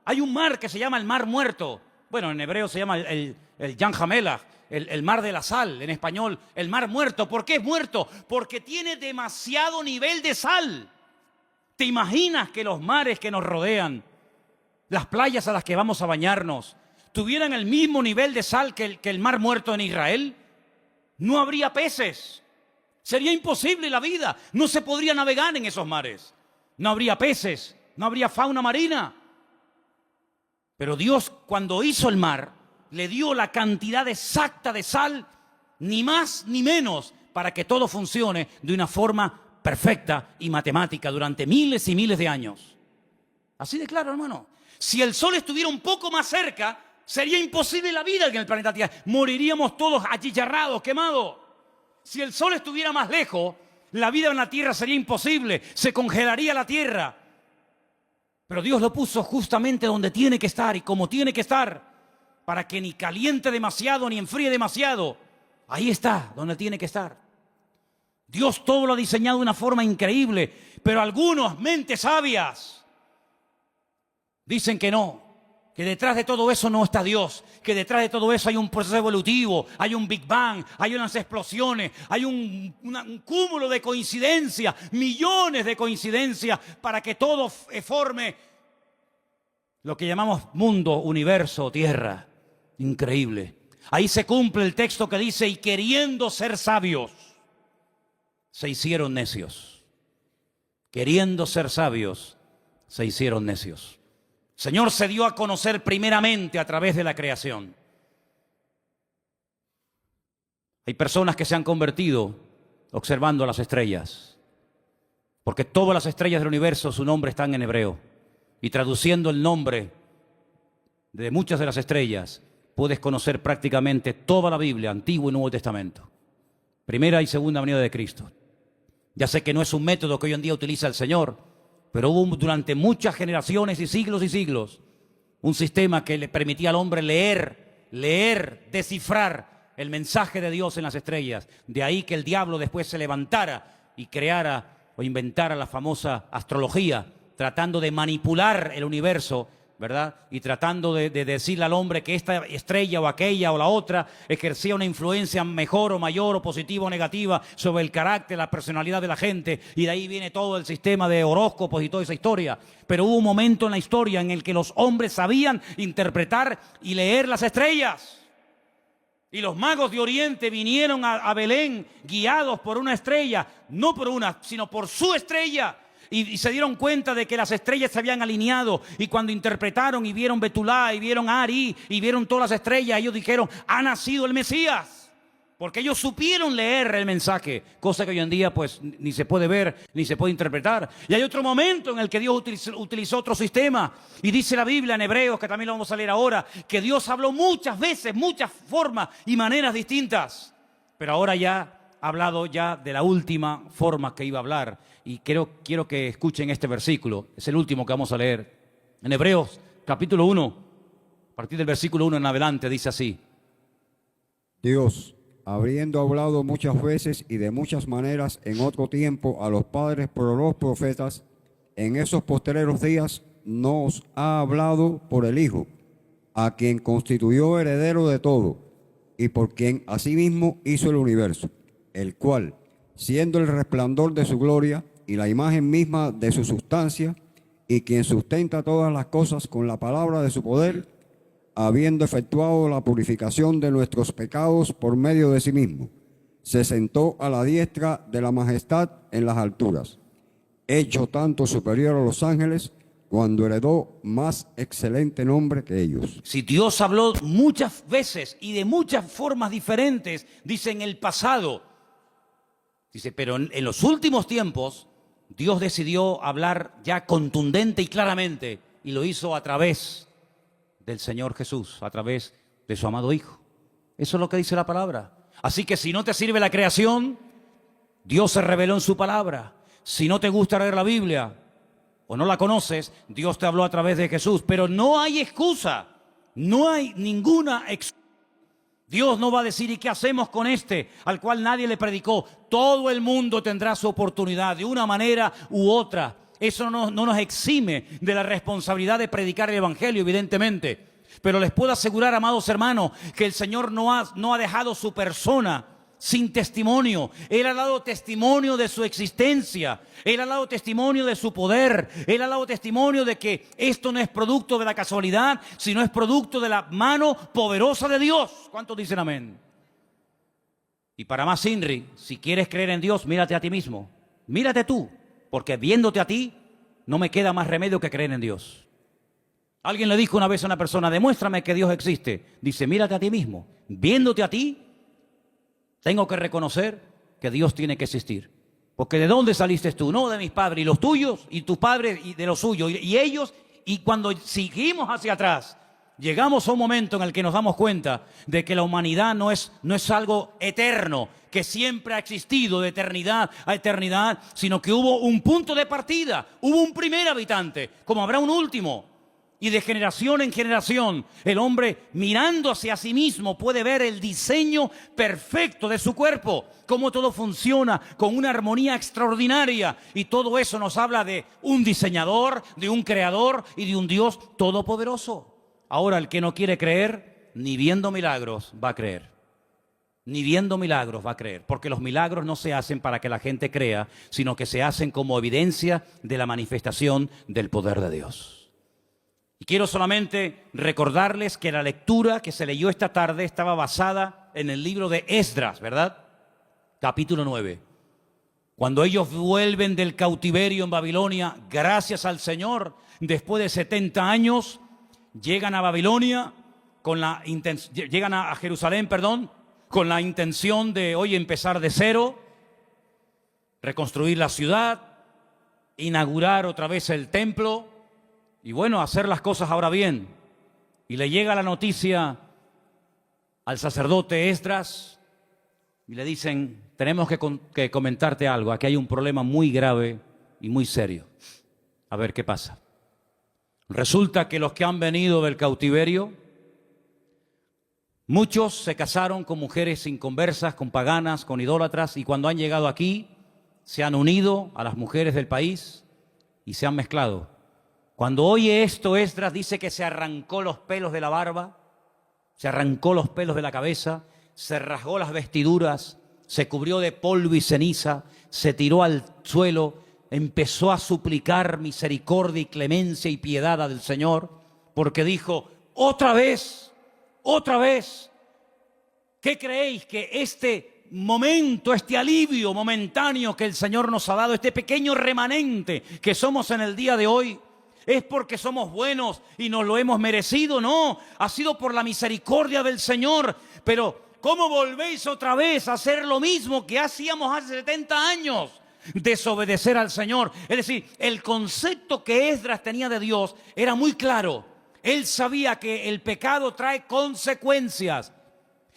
Hay un mar que se llama el mar muerto. Bueno, en hebreo se llama el Yam HaMelach, el mar de la sal, en español, el mar muerto. ¿Por qué es muerto? Porque tiene demasiado nivel de sal. ¿Te imaginas que los mares que nos rodean, las playas a las que vamos a bañarnos, tuvieran el mismo nivel de sal que el mar muerto en Israel? No habría peces. Sería imposible la vida. No se podría navegar en esos mares. No habría peces, no habría fauna marina. Pero Dios, cuando hizo el mar, le dio la cantidad exacta de sal, ni más ni menos, para que todo funcione de una forma perfecta y matemática durante miles y miles de años. Así de claro, hermano. Si el sol estuviera un poco más cerca, sería imposible la vida en el planeta Tierra. Moriríamos todos achicharrados, quemados. Si el sol estuviera más lejos, la vida en la Tierra sería imposible. Se congelaría la Tierra. Pero Dios lo puso justamente donde tiene que estar y como tiene que estar, para que ni caliente demasiado ni enfríe demasiado. Ahí está, donde tiene que estar. Dios todo lo ha diseñado de una forma increíble, pero algunas mentes sabias dicen que no, que detrás de todo eso no está Dios, que detrás de todo eso hay un proceso evolutivo, hay un Big Bang, hay unas explosiones, hay un cúmulo de coincidencias, millones de coincidencias para que todo forme lo que llamamos mundo, universo, tierra. Increíble. Ahí se cumple el texto que dice, y queriendo ser sabios, se hicieron necios. Queriendo ser sabios, se hicieron necios. El Señor se dio a conocer primeramente a través de la creación. Hay personas que se han convertido observando las estrellas, porque todas las estrellas del universo, su nombre está en hebreo. Y traduciendo el nombre de muchas de las estrellas, puedes conocer prácticamente toda la Biblia, Antiguo y Nuevo Testamento. Primera y segunda venida de Cristo. Ya sé que no es un método que hoy en día utiliza el Señor, pero hubo durante muchas generaciones y siglos, un sistema que le permitía al hombre leer, descifrar el mensaje de Dios en las estrellas. De ahí que el diablo después se levantara y creara o inventara la famosa astrología, tratando de manipular el universo, ¿verdad? Y tratando de decirle al hombre que esta estrella o aquella o la otra ejercía una influencia mejor o mayor o positiva o negativa sobre el carácter, la personalidad de la gente, y de ahí viene todo el sistema de horóscopos y toda esa historia. Pero hubo un momento en la historia en el que los hombres sabían interpretar y leer las estrellas. Y los magos de Oriente vinieron a Belén guiados por una estrella, no por una, sino por su estrella. Y se dieron cuenta de que las estrellas se habían alineado, y cuando interpretaron y vieron Betulá y vieron Ari y vieron todas las estrellas, ellos dijeron, ha nacido el Mesías, porque ellos supieron leer el mensaje, cosa que hoy en día pues ni se puede ver ni se puede interpretar. Y hay otro momento en el que Dios utilizó otro sistema, y dice la Biblia en Hebreos, que también lo vamos a leer ahora, que Dios habló muchas veces, muchas formas y maneras distintas, pero ahora ya ha hablado ya de la última forma que iba a hablar. Y quiero que escuchen este versículo. Es el último que vamos a leer. En Hebreos, capítulo 1, a partir del versículo 1 en adelante, dice así. Dios, habiendo hablado muchas veces y de muchas maneras en otro tiempo a los padres por los profetas, en esos postreros días nos ha hablado por el Hijo, a quien constituyó heredero de todo, y por quien asimismo hizo el universo, el cual, siendo el resplandor de su gloria y la imagen misma de su sustancia, y quien sustenta todas las cosas con la palabra de su poder, habiendo efectuado la purificación de nuestros pecados por medio de sí mismo, se sentó a la diestra de la majestad en las alturas, hecho tanto superior a los ángeles, cuando heredó más excelente nombre que ellos. Si Dios habló muchas veces y de muchas formas diferentes, dice en el pasado, dice, pero en los últimos tiempos Dios decidió hablar ya contundente y claramente, y lo hizo a través del Señor Jesús, a través de su amado Hijo. Eso es lo que dice la palabra. Así que si no te sirve la creación, Dios se reveló en su palabra. Si no te gusta leer la Biblia o no la conoces, Dios te habló a través de Jesús. Pero no hay excusa, no hay ninguna excusa. Dios no va a decir, ¿y qué hacemos con este al cual nadie le predicó? Todo el mundo tendrá su oportunidad de una manera u otra. Eso no nos exime de la responsabilidad de predicar el Evangelio, evidentemente. Pero les puedo asegurar, amados hermanos, que el Señor no ha dejado su persona sin testimonio. Él ha dado testimonio de su existencia. Él ha dado testimonio de su poder. Él ha dado testimonio de que esto no es producto de la casualidad, sino es producto de la mano poderosa de Dios. ¿Cuántos dicen amén? Y para más INRI, si quieres creer en Dios, mírate a ti mismo. Mírate tú, porque viéndote a ti, no me queda más remedio que creer en Dios. Alguien le dijo una vez a una persona, demuéstrame que Dios existe. Dice, mírate a ti mismo. Viéndote a ti, tengo que reconocer que Dios tiene que existir. Porque ¿de dónde saliste tú? No de mis padres, y los tuyos, y tus padres, y de los suyos, y ellos. Y cuando seguimos hacia atrás, llegamos a un momento en el que nos damos cuenta de que la humanidad no es algo eterno, que siempre ha existido de eternidad a eternidad, sino que hubo un punto de partida, hubo un primer habitante, como habrá un último. Y de generación en generación, el hombre mirando hacia sí mismo puede ver el diseño perfecto de su cuerpo, cómo todo funciona con una armonía extraordinaria. Y todo eso nos habla de un diseñador, de un creador y de un Dios todopoderoso. Ahora, el que no quiere creer, ni viendo milagros va a creer. Ni viendo milagros va a creer, porque los milagros no se hacen para que la gente crea, sino que se hacen como evidencia de la manifestación del poder de Dios. Y quiero solamente recordarles que la lectura que se leyó esta tarde estaba basada en el libro de Esdras, ¿verdad? Capítulo 9. Cuando ellos vuelven del cautiverio en Babilonia, gracias al Señor, después de 70 años, llegan a Babilonia, llegan a Jerusalén, con la intención de hoy empezar de cero, reconstruir la ciudad, inaugurar otra vez el templo, y bueno, hacer las cosas ahora bien. Y le llega la noticia al sacerdote Esdras y le dicen, tenemos que comentarte algo, aquí hay un problema muy grave y muy serio. A ver qué pasa. Resulta que los que han venido del cautiverio, muchos se casaron con mujeres inconversas, con paganas, con idólatras, y cuando han llegado aquí, se han unido a las mujeres del país y se han mezclado. Cuando oye esto, Esdras dice que se arrancó los pelos de la barba, se arrancó los pelos de la cabeza, se rasgó las vestiduras, se cubrió de polvo y ceniza, se tiró al suelo, empezó a suplicar misericordia y clemencia y piedad del Señor, porque dijo, otra vez, ¿qué creéis que este momento, este alivio momentáneo que el Señor nos ha dado, este pequeño remanente que somos en el día de hoy, es porque somos buenos y nos lo hemos merecido? No, ha sido por la misericordia del Señor. Pero ¿cómo volvéis otra vez a hacer lo mismo que hacíamos hace 70 años? Desobedecer al Señor. Es decir, el concepto que Esdras tenía de Dios era muy claro. Él sabía que el pecado trae consecuencias.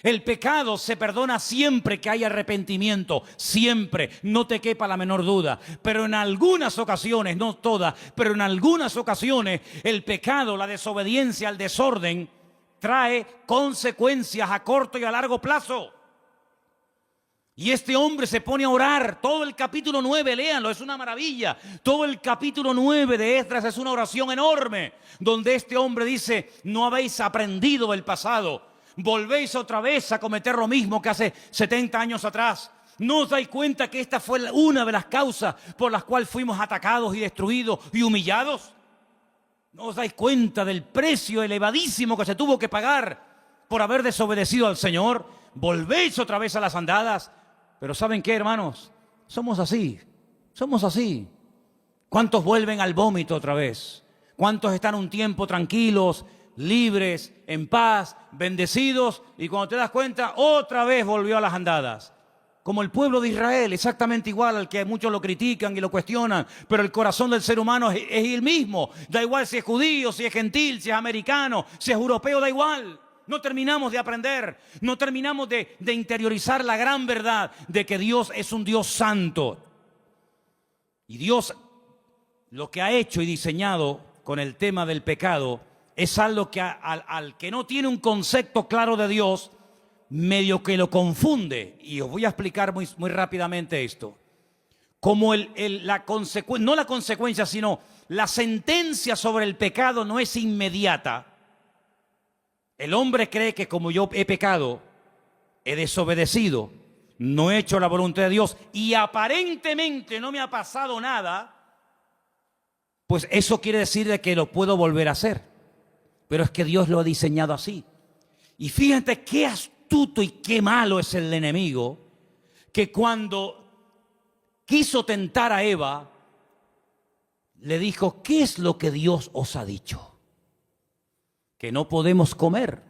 El pecado se perdona siempre que hay arrepentimiento, siempre, no te quepa la menor duda. Pero en algunas ocasiones, no todas, pero en algunas ocasiones el pecado, la desobediencia, el desorden, trae consecuencias a corto y a largo plazo. Y este hombre se pone a orar, todo el capítulo 9, léanlo, es una maravilla. Todo el capítulo 9 de Esdras es una oración enorme, donde este hombre dice, no habéis aprendido del pasado. Volvéis otra vez a cometer lo mismo que hace 70 años atrás. ¿No os dais cuenta que esta fue una de las causas por las cuales fuimos atacados y destruidos y humillados? ¿No os dais cuenta del precio elevadísimo que se tuvo que pagar por haber desobedecido al Señor? Volvéis otra vez a las andadas. Pero ¿saben qué, hermanos? Somos así. ¿Cuántos vuelven al vómito otra vez? ¿Cuántos están un tiempo tranquilos, libres, en paz, bendecidos, y cuando te das cuenta, otra vez volvió a las andadas? Como el pueblo de Israel, exactamente igual, al que muchos lo critican y lo cuestionan, pero el corazón del ser humano es el mismo. Da igual si es judío, si es gentil, si es americano, si es europeo, da igual. No terminamos de aprender, no terminamos de interiorizar la gran verdad de que Dios es un Dios santo. Y Dios lo que ha hecho y diseñado con el tema del pecado es algo que al que no tiene un concepto claro de Dios, medio que lo confunde. Y os voy a explicar muy rápidamente esto. Como no la consecuencia, sino la sentencia sobre el pecado no es inmediata. El hombre cree que como yo he pecado, he desobedecido, no he hecho la voluntad de Dios y aparentemente no me ha pasado nada, pues eso quiere decir de que lo puedo volver a hacer. Pero es que Dios lo ha diseñado así. Y fíjate qué astuto y qué malo es el enemigo, que cuando quiso tentar a Eva, le dijo, ¿qué es lo que Dios os ha dicho? Que no podemos comer,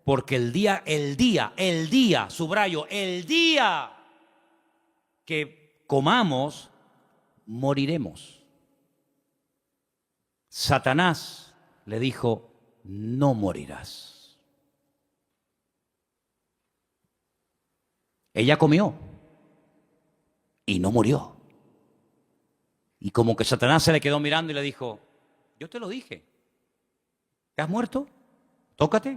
porque el día, subrayo, el día que comamos, moriremos. Satanás le dijo, no morirás. Ella comió y no murió. Y como que Satanás se le quedó mirando y le dijo, yo te lo dije, ¿te has muerto? Tócate.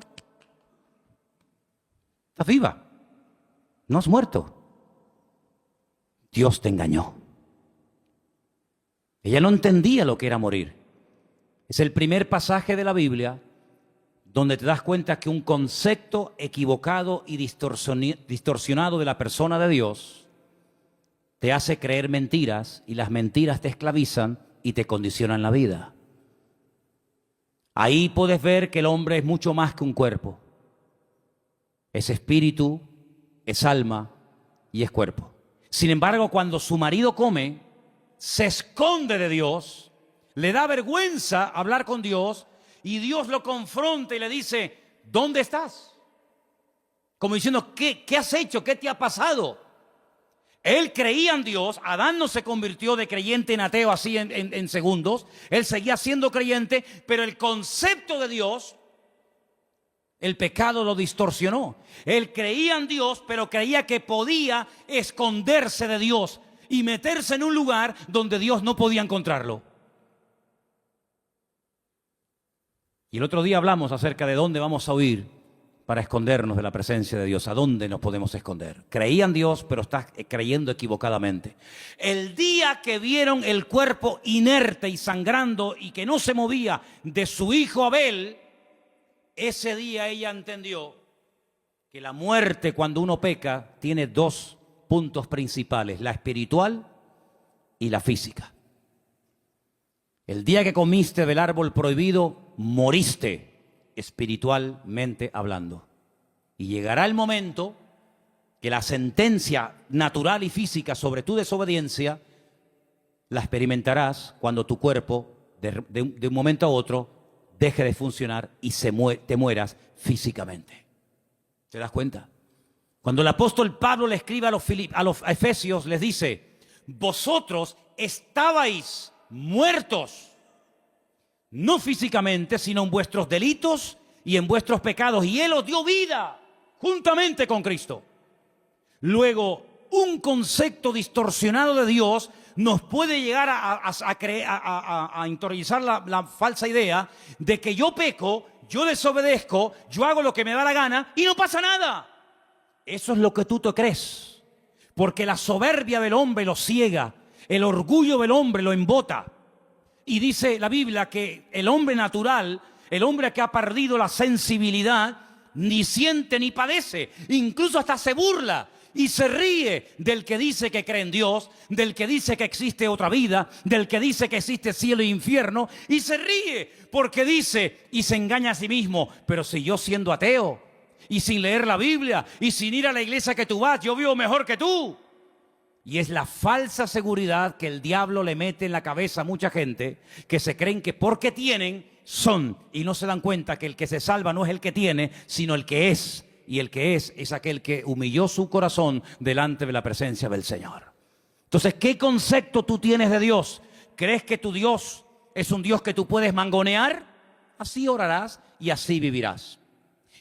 Estás viva, no has muerto. Dios te engañó. Ella no entendía lo que era morir. Es el primer pasaje de la Biblia donde te das cuenta que un concepto equivocado y distorsionado de la persona de Dios te hace creer mentiras, y las mentiras te esclavizan y te condicionan la vida. Ahí puedes ver que el hombre es mucho más que un cuerpo. Es espíritu, es alma y es cuerpo. Sin embargo, cuando su marido come, se esconde de Dios, le da vergüenza hablar con Dios, y Dios lo confronta y le dice, ¿dónde estás? Como diciendo, ¿qué has hecho? ¿Qué te ha pasado? Él creía en Dios. Adán no se convirtió de creyente en ateo así en segundos. Él seguía siendo creyente, pero el concepto de Dios, el pecado lo distorsionó. Él creía en Dios, pero creía que podía esconderse de Dios y meterse en un lugar donde Dios no podía encontrarlo. Y el otro día hablamos acerca de dónde vamos a huir para escondernos de la presencia de Dios. ¿A dónde nos podemos esconder? Creía en Dios, pero estás creyendo equivocadamente. El día que vieron el cuerpo inerte y sangrando y que no se movía de su hijo Abel, ese día ella entendió que la muerte, cuando uno peca, tiene dos puntos principales: la espiritual y la física. El día que comiste del árbol prohibido, moriste espiritualmente hablando. Y llegará el momento que la sentencia natural y física sobre tu desobediencia la experimentarás cuando tu cuerpo, de un momento a otro, deje de funcionar y te mueras físicamente. ¿Te das cuenta? Cuando el apóstol Pablo le escribe a los Efesios, les dice, vosotros estabais muertos, no físicamente, sino en vuestros delitos y en vuestros pecados, y Él os dio vida juntamente con Cristo. Luego, un concepto distorsionado de Dios nos puede llegar a interiorizar la falsa idea de que yo peco, yo desobedezco, yo hago lo que me da la gana y no pasa nada. Eso es lo que tú te crees, porque la soberbia del hombre lo ciega, el orgullo del hombre lo embota. Y dice la Biblia que el hombre natural, el hombre que ha perdido la sensibilidad, ni siente ni padece, incluso hasta se burla y se ríe del que dice que cree en Dios, del que dice que existe otra vida, del que dice que existe cielo e infierno, y se ríe porque dice y se engaña a sí mismo, pero si yo siendo ateo y sin leer la Biblia y sin ir a la iglesia que tú vas, yo vivo mejor que tú. Y es la falsa seguridad que el diablo le mete en la cabeza a mucha gente, que se creen que porque tienen, son, y no se dan cuenta que el que se salva no es el que tiene, sino el que es. Y el que es aquel que humilló su corazón delante de la presencia del Señor. Entonces, ¿qué concepto tú tienes de Dios? ¿Crees que tu Dios es un Dios que tú puedes mangonear? Así orarás y así vivirás.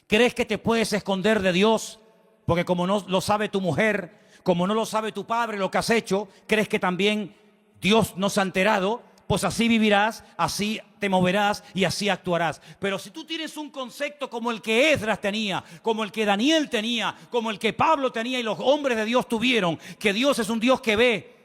¿Crees que te puedes esconder de Dios? Porque como no lo sabe tu mujer, como no lo sabe tu padre lo que has hecho, ¿crees que también Dios no se ha enterado? Pues así vivirás, así te moverás y así actuarás. Pero si tú tienes un concepto como el que Esdras tenía, como el que Daniel tenía, como el que Pablo tenía y los hombres de Dios tuvieron, que Dios es un Dios que ve,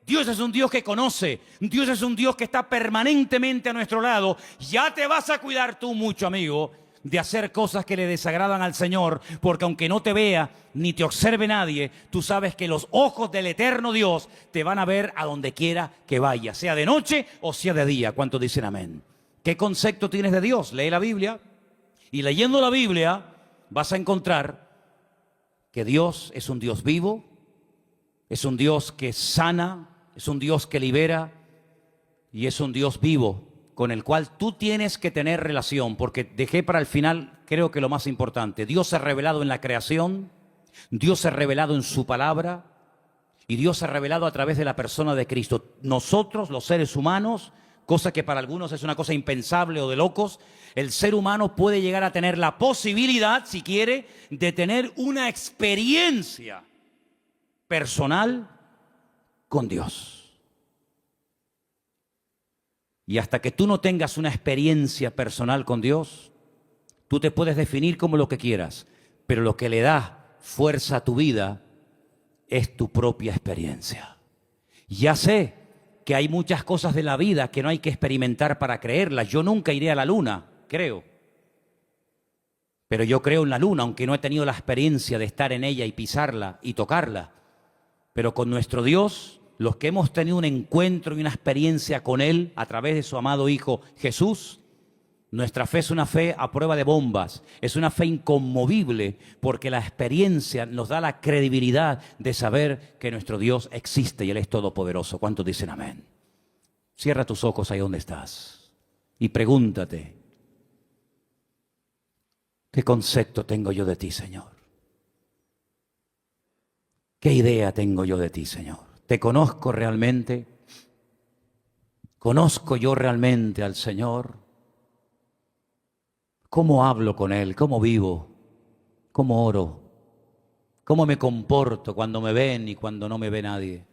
Dios es un Dios que conoce, Dios es un Dios que está permanentemente a nuestro lado, ya te vas a cuidar tú mucho, amigo, de hacer cosas que le desagradan al Señor, porque aunque no te vea ni te observe nadie, tú sabes que los ojos del eterno Dios te van a ver a donde quiera que vaya, sea de noche o sea de día. ¿Cuántos dicen amén? ¿Qué concepto tienes de Dios? Lee la Biblia, y leyendo la Biblia vas a encontrar que Dios es un Dios vivo, es un Dios que sana, es un Dios que libera y es un Dios vivo, con el cual tú tienes que tener relación, porque dejé para el final, creo que lo más importante. Dios se ha revelado en la creación, Dios se ha revelado en su palabra, y Dios se ha revelado a través de la persona de Cristo. Nosotros, los seres humanos, cosa que para algunos es una cosa impensable o de locos, el ser humano puede llegar a tener la posibilidad, si quiere, de tener una experiencia personal con Dios. Y hasta que tú no tengas una experiencia personal con Dios, tú te puedes definir como lo que quieras, pero lo que le da fuerza a tu vida es tu propia experiencia. Ya sé que hay muchas cosas de la vida que no hay que experimentar para creerlas. Yo nunca iré a la luna, creo. Pero yo creo en la luna, aunque no he tenido la experiencia de estar en ella y pisarla y tocarla. Pero con nuestro Dios, los que hemos tenido un encuentro y una experiencia con Él a través de su amado Hijo Jesús, nuestra fe es una fe a prueba de bombas, es una fe inconmovible, porque la experiencia nos da la credibilidad de saber que nuestro Dios existe y Él es todopoderoso. ¿Cuántos dicen amén? Cierra tus ojos ahí donde estás y pregúntate, ¿qué concepto tengo yo de ti, Señor? ¿Qué idea tengo yo de ti, Señor? ¿Te conozco realmente? ¿Conozco yo realmente al Señor? ¿Cómo hablo con Él? ¿Cómo vivo? ¿Cómo oro? ¿Cómo me comporto cuando me ven y cuando no me ve nadie?